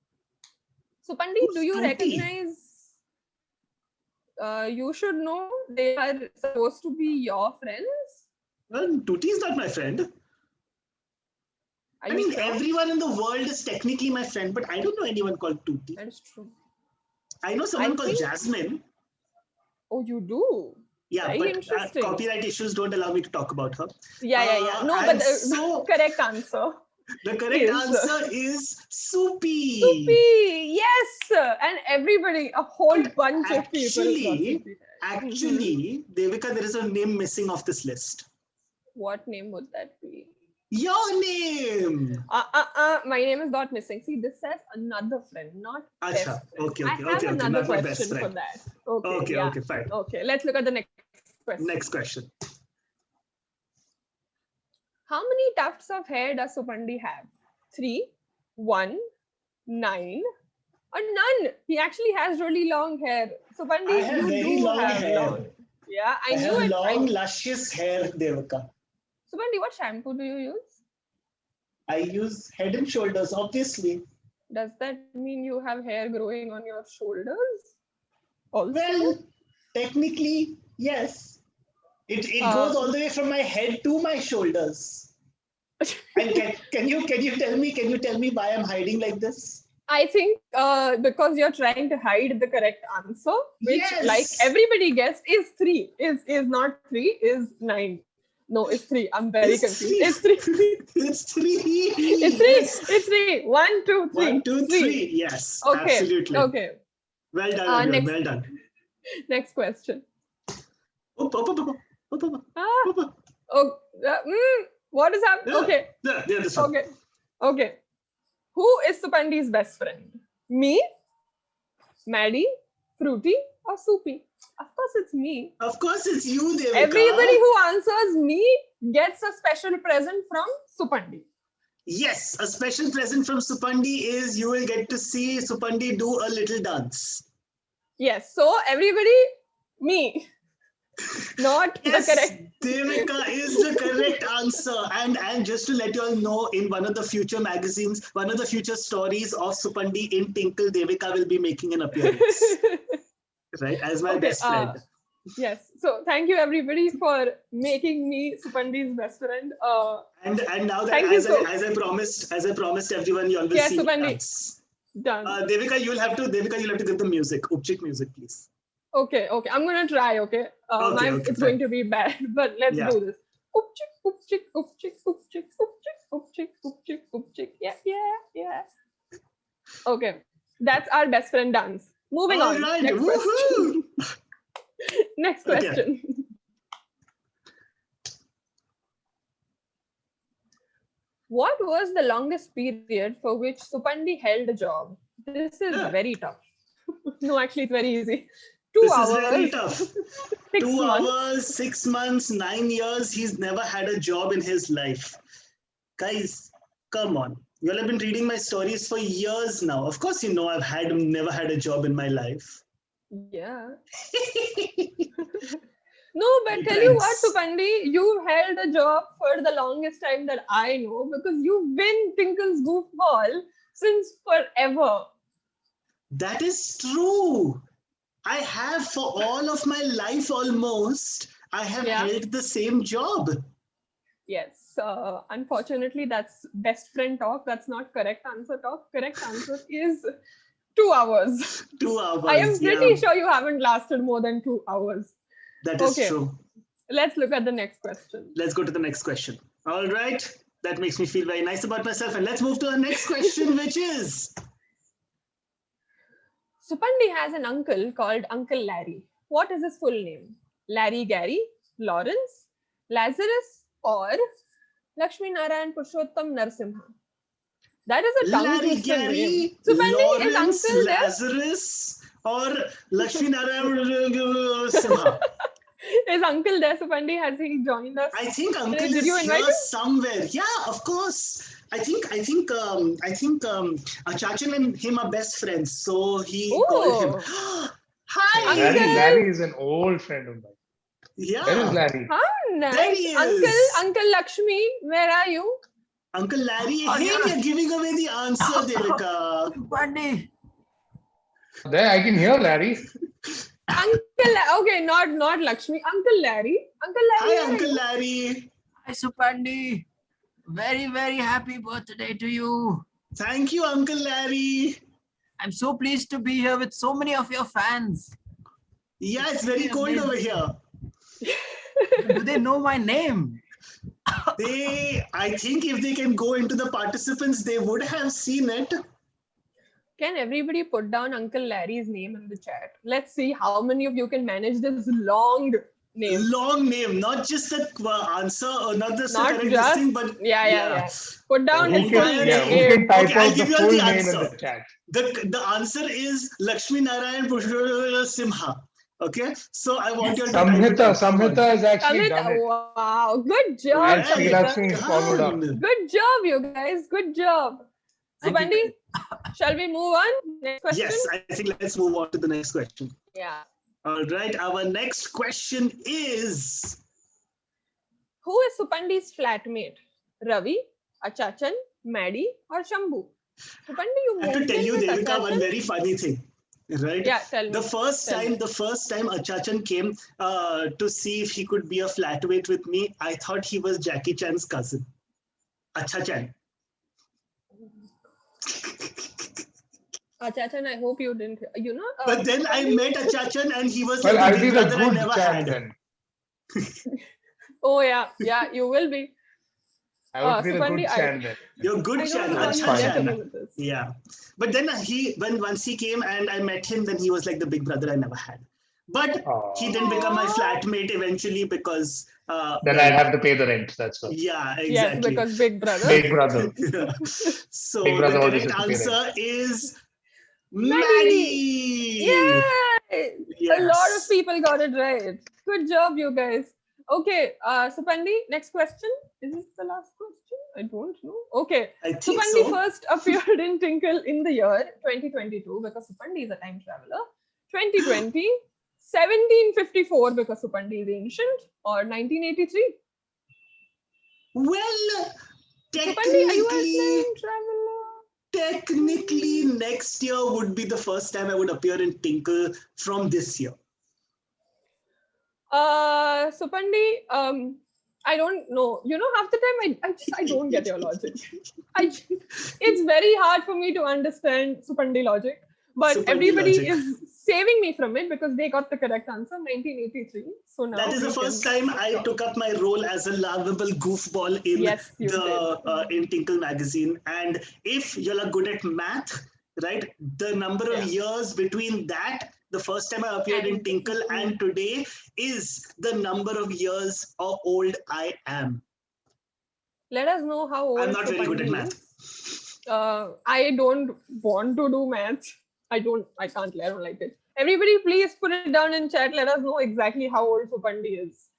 Supandi, do you Tuti? recognize? You should know they are supposed to be your friends. Well, Tuti is not my friend. I mean, everyone in the world is technically my friend, but I don't know anyone called Tuti. That is true. I know someone called Jasmine. Oh, you do? Yeah, Very but interesting. copyright issus don't allow me to talk about her. Yeah. No, and but the so correct answer. the correct answer is Soupy. Soupy, yes, and everybody, a whole bunch of people. Actually, Devika, there is a name missing off this list. What name would that be? Your name. My name is not missing. See, this says another friend, not best friend. Okay, I have another not my best question for friend. that. Okay, fine. Okay, let's look at the next question. Next question. How many tufts of hair does Supandi have? 3, 1, 9, or none? He actually has really long hair. Supandi, I have you very do long have hair. long. Yeah, I knew have it. long, luscious hair, Devika. Supandi, what shampoo do you use? I use Head and Shoulders, obviously. Does that mean you have hair growing on your shoulders? Also? Well, technically, yes. It goes all the way from my head to my shoulders. And can you tell me why I'm hiding like this? I think because you're trying to hide the correct answer, which Yes. like everybody guessed is 3. Is not 3, is 9. No, it's 3. I'm very confused. It's 3. It's 3. It's 3. Yes. It's 3. 1, 2, 3. 1, 2, 3. Yes, Okay. absolutely. Okay. Well done, next, well done. Next question. What is happening? Okay. This one. Okay. Who is Supandi's best friend? Me, Maddie, Fruity, or Soupy? Of course, it's me. Of course, it's you, Devika. Everybody who answers me gets a special present from Supandi. Yes, a special present from Supandi is you will get to see Supandi do a little dance. Yes, so everybody, me. Not Yes, the correct. Devika is the correct answer. And just to let you all know, in one of the future magazines, one of the future stories of Supandi in Tinkle, Devika will be making an appearance. Right, as my best friend. Yes. So thank you everybody for making me Supandi's best friend. And now that as I promised everyone, you all will see Supandi. dance. Done. Devika, you'll have to give the music, Upchik music, please. Okay. I'm gonna try. Okay. It's going to be bad, but let's do this. Upchik, upchik, upchik, upchik, upchik, upchik, upchik. Yeah. Okay, that's our best friend dance. Moving on. Right. Next question. Next question. What was the longest period for which Supandi held a job? This is very tough. No, actually, it's very easy. 2 hours. This is very tough. 6 2 months. hours, 6 months, 9 years. He's never had a job in his life. Guys, come on. You all have been reading my stories for years now. Of course, you know I've never had a job in my life. Yeah. No, but tell you what, Supandi, you held a job for the longest time that I know, because you've been Tinkle's goofball since forever. That is true. I have for all of my life almost. I have held the same job. Yes. Unfortunately, that's best friend talk. That's not correct answer talk. Correct answer is 2 hours. 2 hours. I am pretty sure you haven't lasted more than 2 hours. That is true. Let's look at the next question. Let's go to the next question. All right. That makes me feel very nice about myself. And let's move to the next question, which is... Supandi has an uncle called Uncle Larry. What is his full name? Larry Gary, Lawrence, Lazarus, or Lakshmi Narayan Purushottam Narsimha? That is a tongue Larry twister name. Gary, Supandi, is Lawrence, uncle there? Lazarus, or Lakshmi Narayan Simha? Is uncle there, Supandi? Has he joined us? I think uncle Did is you invite here him? somewhere. Yeah, of course. I think Achachan and him are best friends. So he called him. Hi, Larry is an old friend of mine. Yeah. Where is Larry? How nice. There he is. Uncle Lakshmi, where are you? Uncle Larry, hey, you're giving away the answer, Devika. Bunny. There, I can hear Larry. Okay, not Lakshmi. Uncle Larry. Uncle Larry. Hi, Uncle Larry. Hi, Supandi. Very, very happy birthday to you. Thank you, Uncle Larry. I'm so pleased to be here with so many of your fans. Yeah, it's very cold over here. Do they know my name? I think if they can go into the participants, they would have seen it. Can everybody put down Uncle Larry's name in the chat? Let's see how many of you can manage this long name. Long name, not just the answer, or not just the Not correct just, thing, but yeah. Put down Who his can, full yeah, who name. can type Okay, I'll out the give you full the name answer. in the chat? The answer is Lakshmi Narayan Purushottam Simha. Okay, so I want you to Samhita has actually done Samhita, it. wow, good job. And Srilakshmi followed up. Good job, you guys. Good job. Supandi, shall we move on? Next question? Yes, I think let's move on to the next question. Yeah. All right, our next question is... Who is Supandi's flatmate? Ravi, Achachan, Maddie, or Shambhu? Supandi, you I have to moved tell in you, with Devika, one Achachan? very funny thing. Right? Yeah, tell me. The first time Achachan came to see if he could be a flatmate with me, I thought he was Jackie Chan's cousin. Achachan. Achachan, I hope you didn't, But then I met Achachan and he was Well, like I'll the be big the brother I good never Chan had. then. Oh, yeah, you will be. I would be the Supandi, good Chan then. You're good I Chan, don't know how you Acha get away Chan. with this. Yeah. But then once he came and I met him, then he was like the big brother I never had. But he didn't become my flatmate eventually because... Then I'd have to pay the rent, that's all. Yeah, exactly. Yes, because big brother. Big brother. Yeah. So Big brother the always correct has to pay answer is Maddie. Yay! Yes. A lot of people got it right. Good job, you guys. Okay, Supandi, next question. Is this the last question? I don't know. Okay. I think Supandi so. first appeared in Tinkle in the year 2022 because Supandi is a time traveler. 2020, 1754 because Supandi is ancient, or 1983. Well, Supandi, are you a time traveler? technically next year would be the first time I would appear in Tinkle from this year. Supandi, I don't know. Half the time I don't get your logic. It's very hard for me to understand Supandi logic, but Supandi everybody logic. is saving me from it because they got the correct answer, 1983. So now That is the we first can- time I took up my role as a lovable goofball in Yes, you in Tinkle magazine. And if you're good at math, right, the number of years between that, the first time I appeared in Tinkle, and today is the number of years how old I am. Let us know how old I'm not very good at Supandi math. is. I don't want to do maths. I can't. I don't like it. Everybody, please put it down in chat. Let us know exactly how old Supandi is.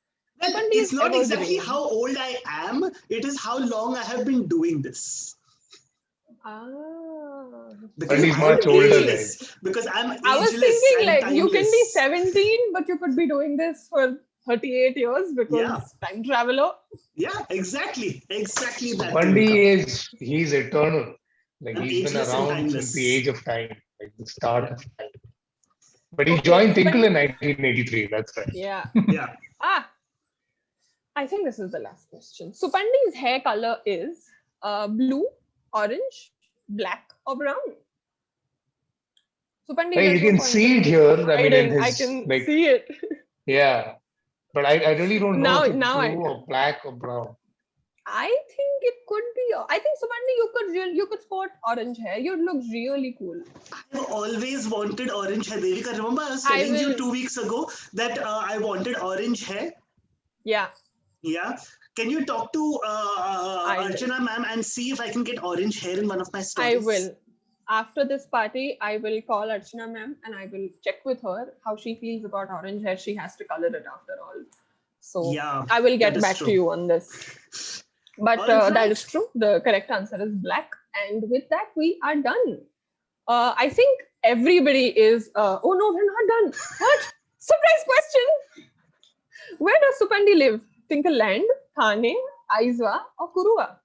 Well, Supandi it's is not exactly evergreen. how old I am. It is how long I have been doing this. But he's much older, ageless. guys. Because I'm ageless. I was thinking and like you can be timeless. 17, but you could be doing this for 38 years because time traveler. Yeah, exactly. Exactly that. Bundy he's eternal. Like I'm he's been ageless and around timeless. since the age of time, like the start of time. But he joined Tinkle in 1983, that's right. Yeah. Yeah. I think this is the last question. Supandi's hair color is blue, orange, black, or brown? Supandi, Hey, you can see it here. I mean, I can see it. Yeah, but I really don't know if it's Now blue or black or brown. I think it could be. I think Supandi, you could sport orange hair. You'd look really cool. I've always wanted orange hair. Devika, remember I was telling you 2 weeks ago that I wanted orange hair? Yeah. Yeah. Can you talk to Archana ma'am and see if I can get orange hair in one of my stories? I will. After this party, I will call Archana ma'am and I will check with her how she feels about orange hair. She has to color it after all. So yeah, I will get back to you on this. But that is true. The correct answer is black. And with that, we are done. I think everybody is... oh no, we're not done. What? Surprise question. Where does Supandi live? Tinkle Land, Thane, Aizwa, or Kurua?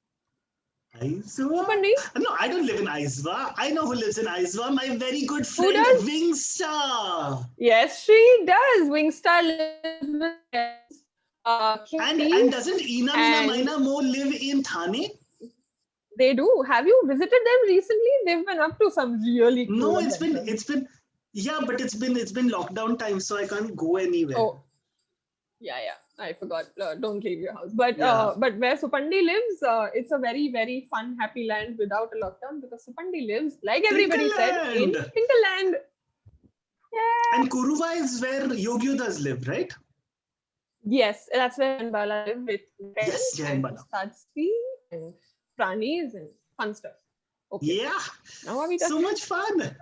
Aizwa? Supandi? No, I don't live in Aizwa. I know who lives in Aizwa. My very good Who friend does? Wingstar. Yes, she does. Wingstar lives. And doesn't Ina Mina Maina Mo live in Thane? They do. Have you visited them recently? They've been up to some really cool No, adventures. it's been yeah, but it's been lockdown time, so I can't go anywhere. Oh, yeah. I forgot. Don't leave your house. But Yeah. but where Supandi lives, it's a very, very fun, happy land without a lockdown because Supandi lives, like everybody said, in Tinkerland. Tinkerland. Yeah. And Kuruva is where Yogyudas live, right? Yes, that's where Bala lives with Yes, and Bala. Sadhvi and Pranis and fun stuff. Okay. Yeah. Now are we done? So much fun.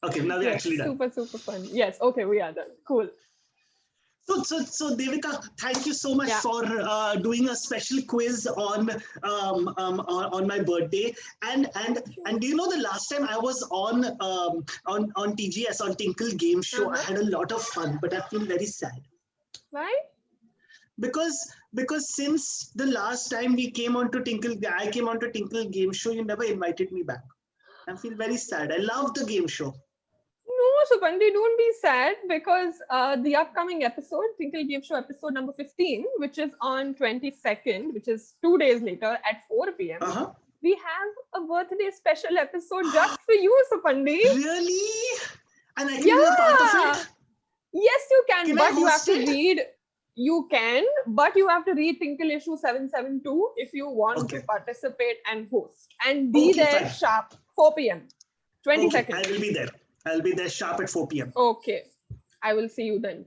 Okay, now we're Yes, actually done. super fun. Yes, okay, we are done. Cool. So Devika, thank you so much for doing a special quiz on my birthday. And do you know the last time I was on TGS on Tinkle Game Show, I had a lot of fun, but I feel very sad. Why? Because since the last time I came onto Tinkle Game Show, you never invited me back. I feel very sad. I love the game show. No, Supandi, don't be sad because the upcoming episode, Tinkle Game Show episode number 15, which is on 22nd, which is 2 days later at 4 p.m. We have a birthday special episode just for you, Supandi. Really? And I can be a part of it? Yes, you can, Can but I you have host to it? read. You can, but you have to read Tinkle issue 772 if you want to participate and host. And be there fine. sharp 4 p.m. 22nd. Okay, I will be there. I'll be there sharp at 4 p.m. Okay. I will see you then.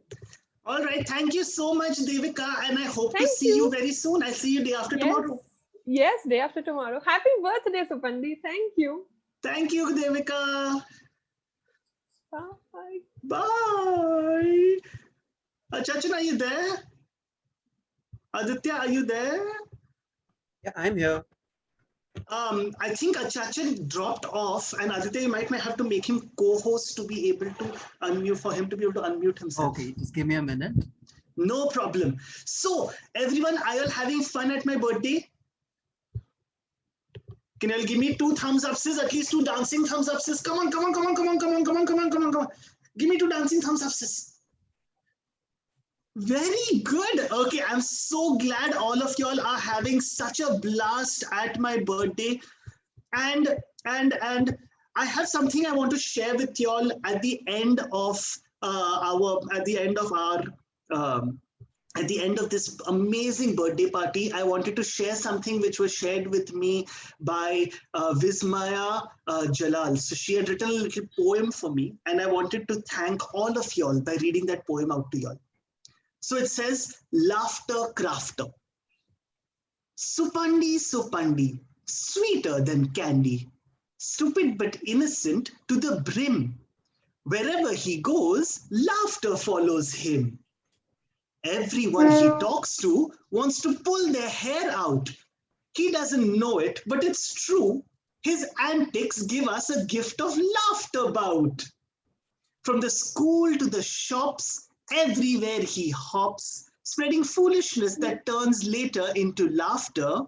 All right. Thank you so much, Devika. And I hope to Thank see you very soon. I'll see you day after tomorrow. Yes, day after tomorrow. Happy birthday, Supandi. Thank you. Thank you, Devika. Bye. Bye. Chachan, are you there? Aditya, are you there? Yeah, I'm here. I think Achachan dropped off, and Aditya, you might have to make him co-host to be able to unmute, for him to be able to unmute himself. Okay, just give me a minute. No problem. So, everyone, are you all having fun at my birthday? Can you all give me 2 thumbs ups, at least 2 dancing thumbs ups? Come on. Give me 2 dancing thumbs ups. Very good. Okay, I'm so glad all of y'all are having such a blast at my birthday. And I have something I want to share with y'all at the end of this amazing birthday party. I wanted to share something which was shared with me by Vismaya Jalal. So she had written a little poem for me, and I wanted to thank all of y'all by reading that poem out to y'all. So it says, laughter crafter. Supandi, Supandi, sweeter than candy. Stupid but innocent to the brim. Wherever he goes, laughter follows him. Everyone he talks to wants to pull their hair out. He doesn't know it, but it's true. His antics give us a gift of laughter bout. From the school to the shops, everywhere he hops, spreading foolishness that turns later into laughter.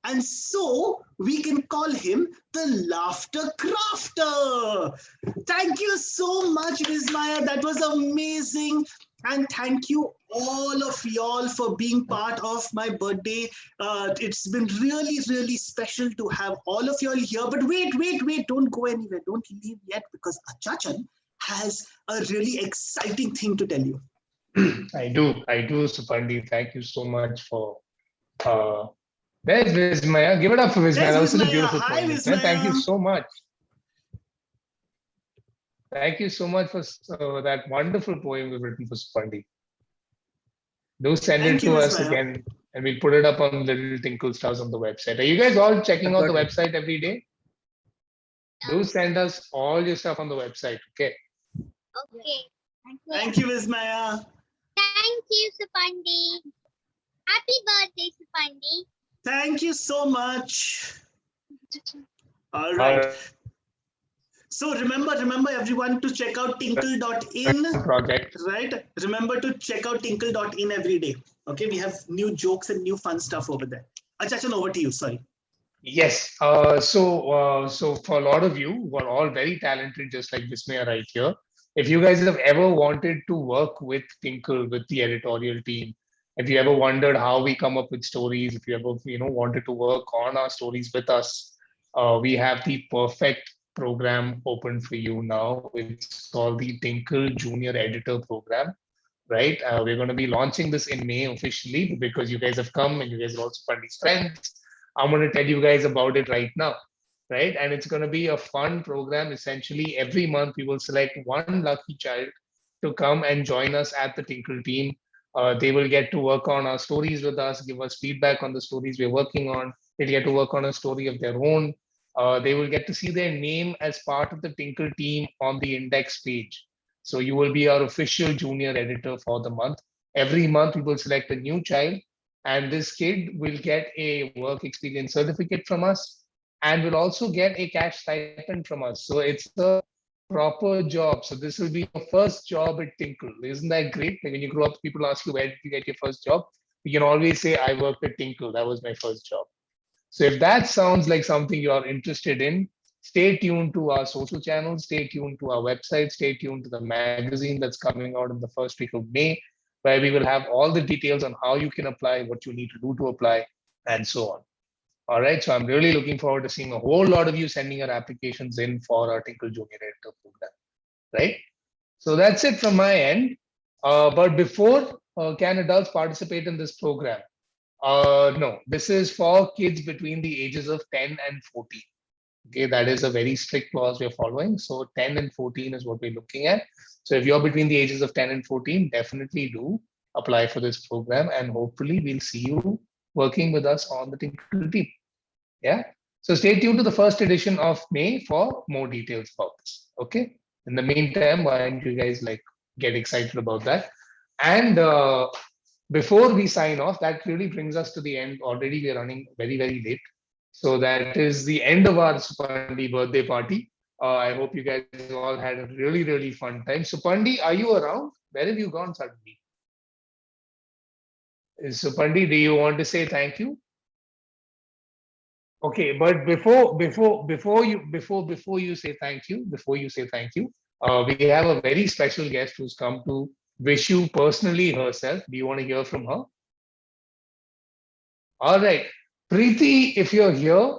And so we can call him the Laughter Crafter. Thank you so much, Vismaya. That was amazing. And thank you all of y'all for being part of my birthday. It's been really, really special to have all of y'all here. But wait, don't go anywhere. Don't leave yet, because Achachan has a really exciting thing to tell you. I do, Supandi. Thank you so much for. There's Vismaya. Give it up for Vismaya. That was such a beautiful Hi, poem. Vismaya. Thank you so much. Thank you so much for that wonderful poem you've written for Supandi. Do send it to us again, and we'll put it up on Little Tinkle Stars on the website. Are you guys all checking out the website every day? Do send us all your stuff on the website, okay? Okay. Thank you, Vismaya. Thank you, Supandi. Happy birthday, Supandi. Thank you so much. All right. So remember everyone to check out tinkle.in project. Right? Remember to check out tinkle.in every day. Okay, we have new jokes and new fun stuff over there. Achachan, over to you. Sorry. Yes. So for a lot of you who are all very talented, just like Vismaya right here, if you guys have ever wanted to work with Tinkle, with the editorial team, if you ever wondered how we come up with stories, if you ever wanted to work on our stories with us, we have the perfect program open for you now. It's called the Tinkle Junior Editor Program, right? We're going to be launching this in May officially, because you guys have come and you guys are also Pandi's friends. I'm going to tell you guys about it right now, right? And it's going to be a fun program. Essentially, every month we will select one lucky child to come and join us at the Tinkle team. They will get to work on our stories with us, give us feedback on the stories we're working on. They'll get to work on a story of their own. They will get to see their name as part of the Tinkle team on the index page. So you will be our official junior editor for the month. Every month we will select a new child, and this kid will get a work experience certificate from us, and will also get a cash stipend from us. So it's a proper job. So this will be your first job at Tinkle. Isn't that great? Like when you grow up, people ask you, where did you get your first job? You can always say, I worked at Tinkle. That was my first job. So if that sounds like something you are interested in, stay tuned to our social channels, stay tuned to our website, stay tuned to the magazine that's coming out in the first week of May, where we will have all the details on how you can apply, what you need to do to apply, and so on. All right, so I'm really looking forward to seeing a whole lot of you sending your applications in for our Tinkle Junior Editor program, right? So that's it from my end. But before, can adults participate in this program? No, this is for kids between the ages of 10 and 14. Okay, that is a very strict clause we're following. So 10 and 14 is what we're looking at. So if you're between the ages of 10 and 14, definitely do apply for this program, and hopefully we'll see you working with us on the Tinkle team. Yeah. So stay tuned to the first edition of May for more details about this. Okay. In the meantime, why don't you guys get excited about that? And before we sign off, that really brings us to the end. Already we're running very, very late. So that is the end of our Supandi birthday party. I hope you guys all had a really, really fun time. Supandi, are you around? Where have you gone suddenly? Supandi, do you want to say thank you? Okay, but before you say thank you, we have a very special guest who's come to wish you personally herself. Do you want to hear from her? All right, Preeti, if you're here,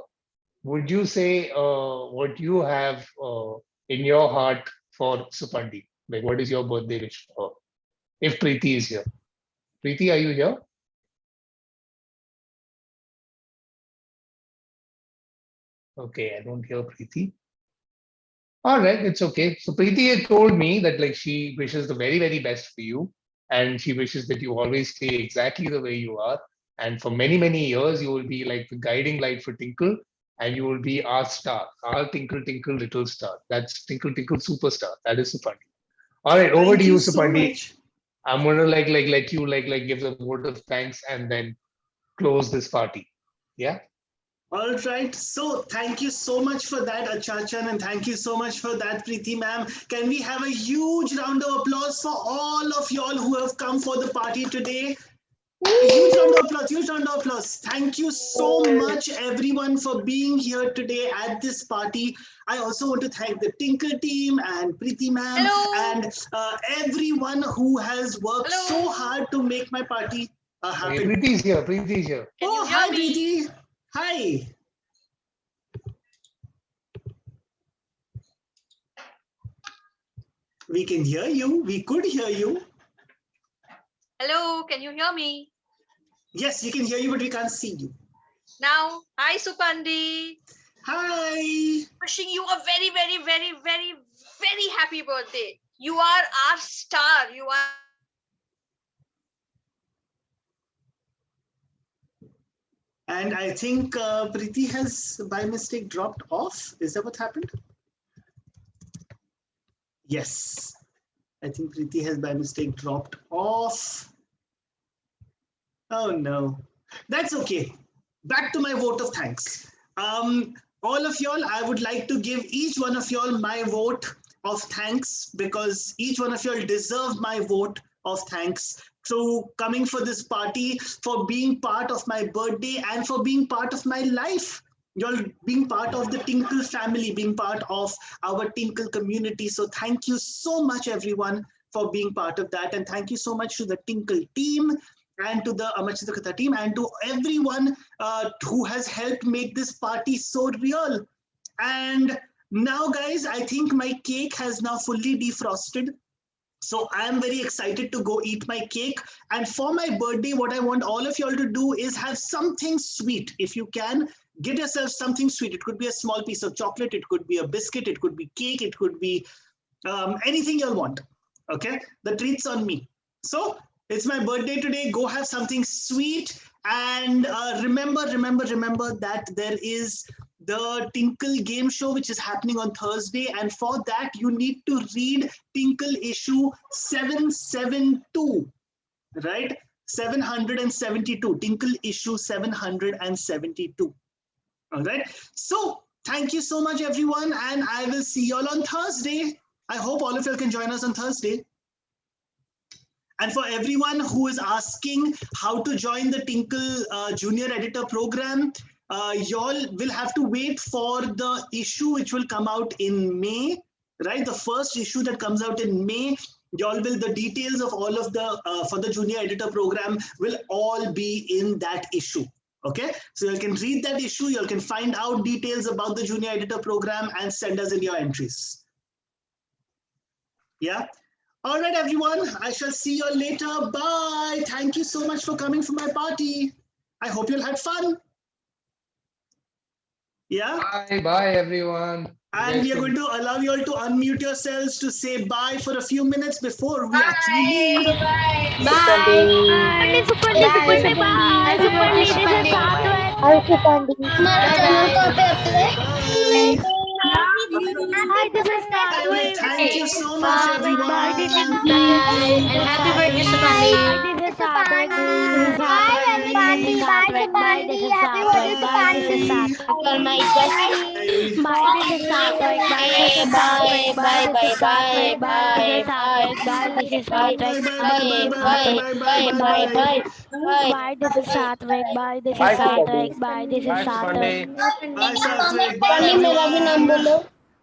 would you say what you have in your heart for Supandi? Like, what is your birthday wish for her? If Preeti is here. Preeti, are you here? Okay, I don't hear Preeti. All right, it's okay. So Preeti had told me that she wishes the very, very best for you, and she wishes that you always stay exactly the way you are. And for many, many years, you will be like the guiding light for Tinkle, and you will be our star, our Tinkle Tinkle little star. That's Tinkle Tinkle superstar. That is Supandi. All right, over to you, Supandi. I'm gonna let you give a word of thanks and then close this party. Yeah. All right. So thank you so much for that, Achachan, and thank you so much for that, Preeti ma'am. Can we have a huge round of applause for all of y'all who have come for the party today? Huge round of applause, huge round of applause. Thank you so much, everyone, for being here today at this party. I also want to thank the Tinkle team and Preeti ma'am and everyone who has worked so hard to make my party happen. Preeti is here. Preeti is here. Oh, hi, Preeti. Hi. We can hear you. We could hear you. Hello, can you hear me? Yes, we can hear you, but we can't see you. Now, hi Supandi. Hi. Wishing you a very, very, very, very, very happy birthday. You are our star. You are. And I think Preeti has by mistake dropped off. Is that what happened? Yes. I think Preeti has by mistake dropped off. Oh no. That's okay. Back to my vote of thanks. All of y'all, I would like to give each one of y'all my vote of thanks because each one of y'all deserve my vote of thanks through coming for this party, for being part of my birthday and for being part of my life. Y'all being part of the Tinkle family, being part of our Tinkle community. So thank you so much, everyone, for being part of that. And thank you so much to the Tinkle team and to the Amar Chitra Katha team and to everyone who has helped make this party so real. And now, guys, I think my cake has now fully defrosted. So I am very excited to go eat my cake. And for my birthday, what I want all of y'all to do is have something sweet. If you can, get yourself something sweet. It could be a small piece of chocolate. It could be a biscuit. It could be cake. It could be anything you'll want. Okay, the treat's on me. So it's my birthday today. Go have something sweet. And remember that there is the Tinkle game show, which is happening on Thursday. And for that, you need to read Tinkle issue 772, right? 772, Tinkle issue 772. All right. So thank you so much, everyone. And I will see you all on Thursday. I hope all of you can join us on Thursday. And for everyone who is asking how to join the Tinkle Junior Editor program, y'all will have to wait for the issue which will come out in May, right? The first issue that comes out in May, y'all will, the details of all of the, for the Junior Editor program will all be in that issue. Okay, so you can read that issue, you can find out details about the Junior Editor program and send us in your entries. Yeah. All right, everyone. I shall see you all later. Bye. Thank you so much for coming for my party. I hope you'll had fun. Yeah. Bye, bye, everyone. And we are going to allow you all to unmute yourselves to say bye for a few minutes before we actually leave. Bye. Bye. Thank you so much, everyone. And happy birthday, Supandi.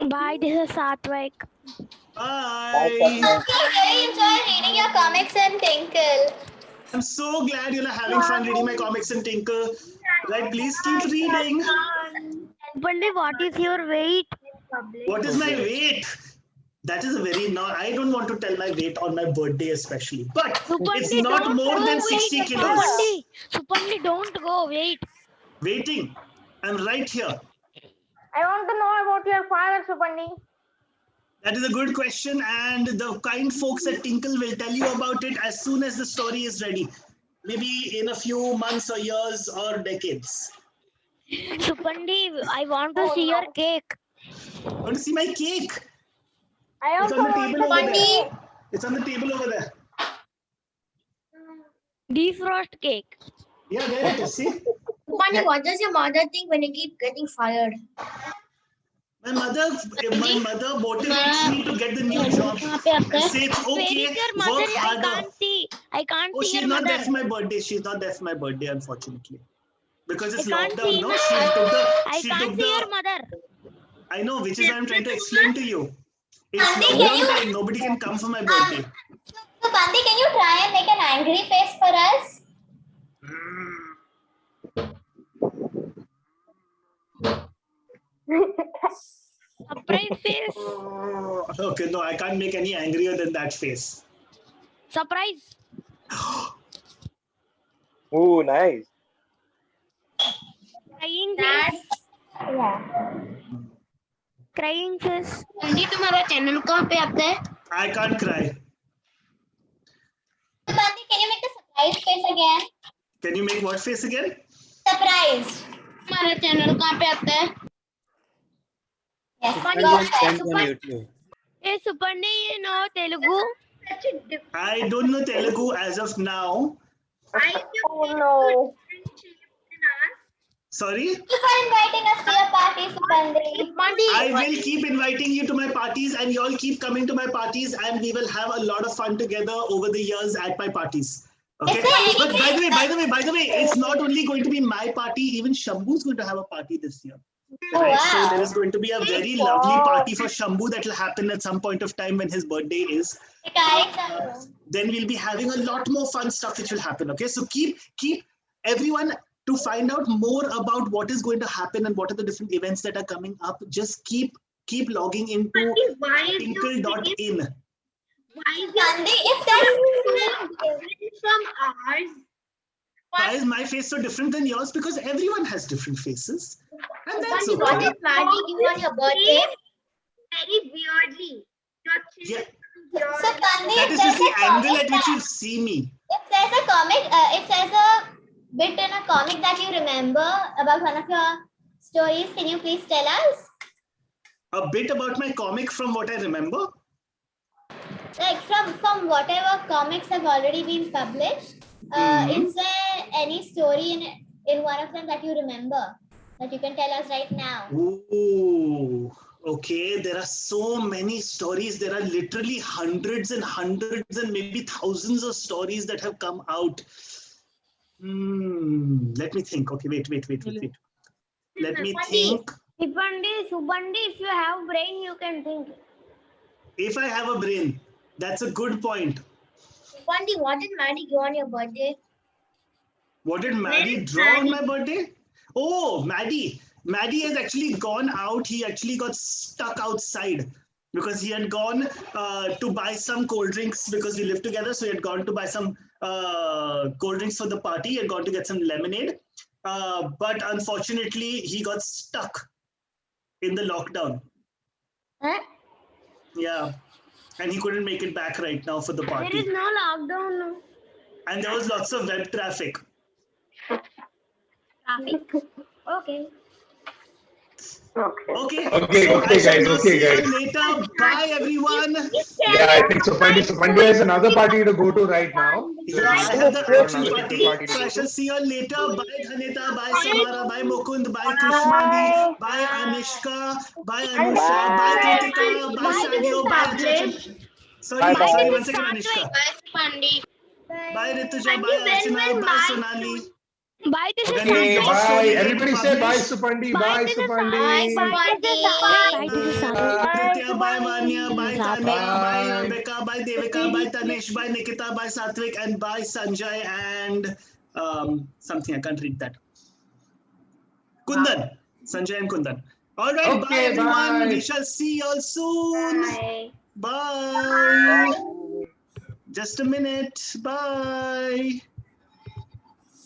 Bye, this is Satvik. Bye. Very enjoy reading your comics and Tinkle. I'm so glad you're having fun reading my comics and Tinkle. Right, please keep reading. Supandi, what is your weight? What is my weight? That is a very, I don't want to tell my weight on my birthday especially. But it's not more than 60 kilos. Supandi, don't go, wait. Waiting. I'm right here. I want to know about your father, Supandi. That is a good question, and the kind folks at Tinkle will tell you about it as soon as the story is ready. Maybe in a few months or years or decades. Supandi, I want to see your cake. Want to see my cake? I It's on the table over there. It's on the table over there. Defrost cake. Yeah, there it is. See? Supandi, what does your mother think when you keep getting fired? My mother motivates me to get the new job. I say it's okay, work harder. I can't Oh, see she's your not there mother. for my birthday. She's not there for my birthday, unfortunately. Because it's I can't lockdown, see no? my- She took the. I She can't took see your the. mother. I know, which is why I'm trying to explain to you. It's Auntie, can lockdown you- time. Nobody can come for my birthday. So, Bandi, can you try and make an angry face for us? Surprise face. Okay, no, I can't make any angrier than that face. Surprise. Oh, nice. Crying face. Yeah. Crying face. बंदी तुम्हारा channel कहाँ पे आता है? I can't cry. So, Bandi, can you make the surprise face again? Can you make what face again? Surprise. तुम्हारा channel कहाँ पे आता है? Yes, Suparndi go and friends ahead. on YouTube. Hey, Supandi, you know Telugu? I don't know Telugu as of now. Oh no. Sorry? Thank you for inviting us to your party, Supandi. I will keep inviting you to my parties and you all keep coming to my parties and we will have a lot of fun together over the years at my parties. Okay? Is there anything- But by the way, it's not only going to be my party, even Shambhu's going to have a party this year. Oh, Right? wow. So there is going to be a very lovely party for Shambhu that will happen at some point of time when his birthday is. Then we'll be having a lot more fun stuff which will happen. Okay, so keep everyone to find out more about what is going to happen and what are the different events that are coming up. Just keep logging into tinkle.in. Bandi, if there's from ours. Why is my face so different than yours? Because everyone has different faces, and that's Bandi, what okay. is Maddie doing on your birthday? Very weirdly. Yeah, So, Bandi, that if is there's just the a angle comic at which that- you see me. if there's a comic, if there's a bit in a comic that you remember about one of your stories, can you please tell us? A bit about my comic from what I remember. Like from whatever comics have already been published, is there any story in one of them that you remember that you can tell us right now? Ooh, okay. There are so many stories. There are literally hundreds and hundreds and maybe thousands of stories that have come out. Let me think. Okay, wait. Let me think. Subandi, if you have brain, you can think. If I have a brain, that's a good point. Bandi, what did Maddie do on your birthday? What did Maddie draw on my birthday? Oh, Maddie has actually gone out. He actually got stuck outside because he had gone to buy some cold drinks because we live together. So he had gone to buy some cold drinks for the party. He had gone to get some lemonade. But unfortunately, he got stuck in the lockdown. Huh? Yeah. And he couldn't make it back right now for the There is party. no lockdown. And there was lots of web traffic. Okay. Okay. Okay, So okay, I shall guys, now okay, see guys. you later. Bye, everyone. Yeah, I think Supandi has another party to go to right now. Yeah, I have the actual party. So I shall see you later. Bye, Dhanita. Bye, Samara. Bye, Mukund. Bye, Krishnadi. Bye, Anishka. Bye, Anusha. Bye, Kritika. Bye, Sadio. Bye, Achal. Sorry, one second, Anishka. Bye, Bandi. Bye, Rituja. Bye, Archana. Bye, Sonali. Bye, this is Okay, Lost bye. story Everybody to say bye, publish. Supandi. Bye, Supandi. Bye, this is Bye, Aditya. Bye, Manya. Bye, Tanya. Bye, Bye. Rebecca. Bye, Devika. Bye, Tanesh. Bye, Nikita. Bye, Satvik. And bye, Sanjay. And something. I can't read that. Kundan. Sanjay and Kundan. All right. Bye, Okay, everyone. bye. We shall see you all soon. Bye. Just a minute. Bye.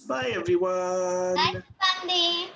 Bye, everyone. Bye, Bandi.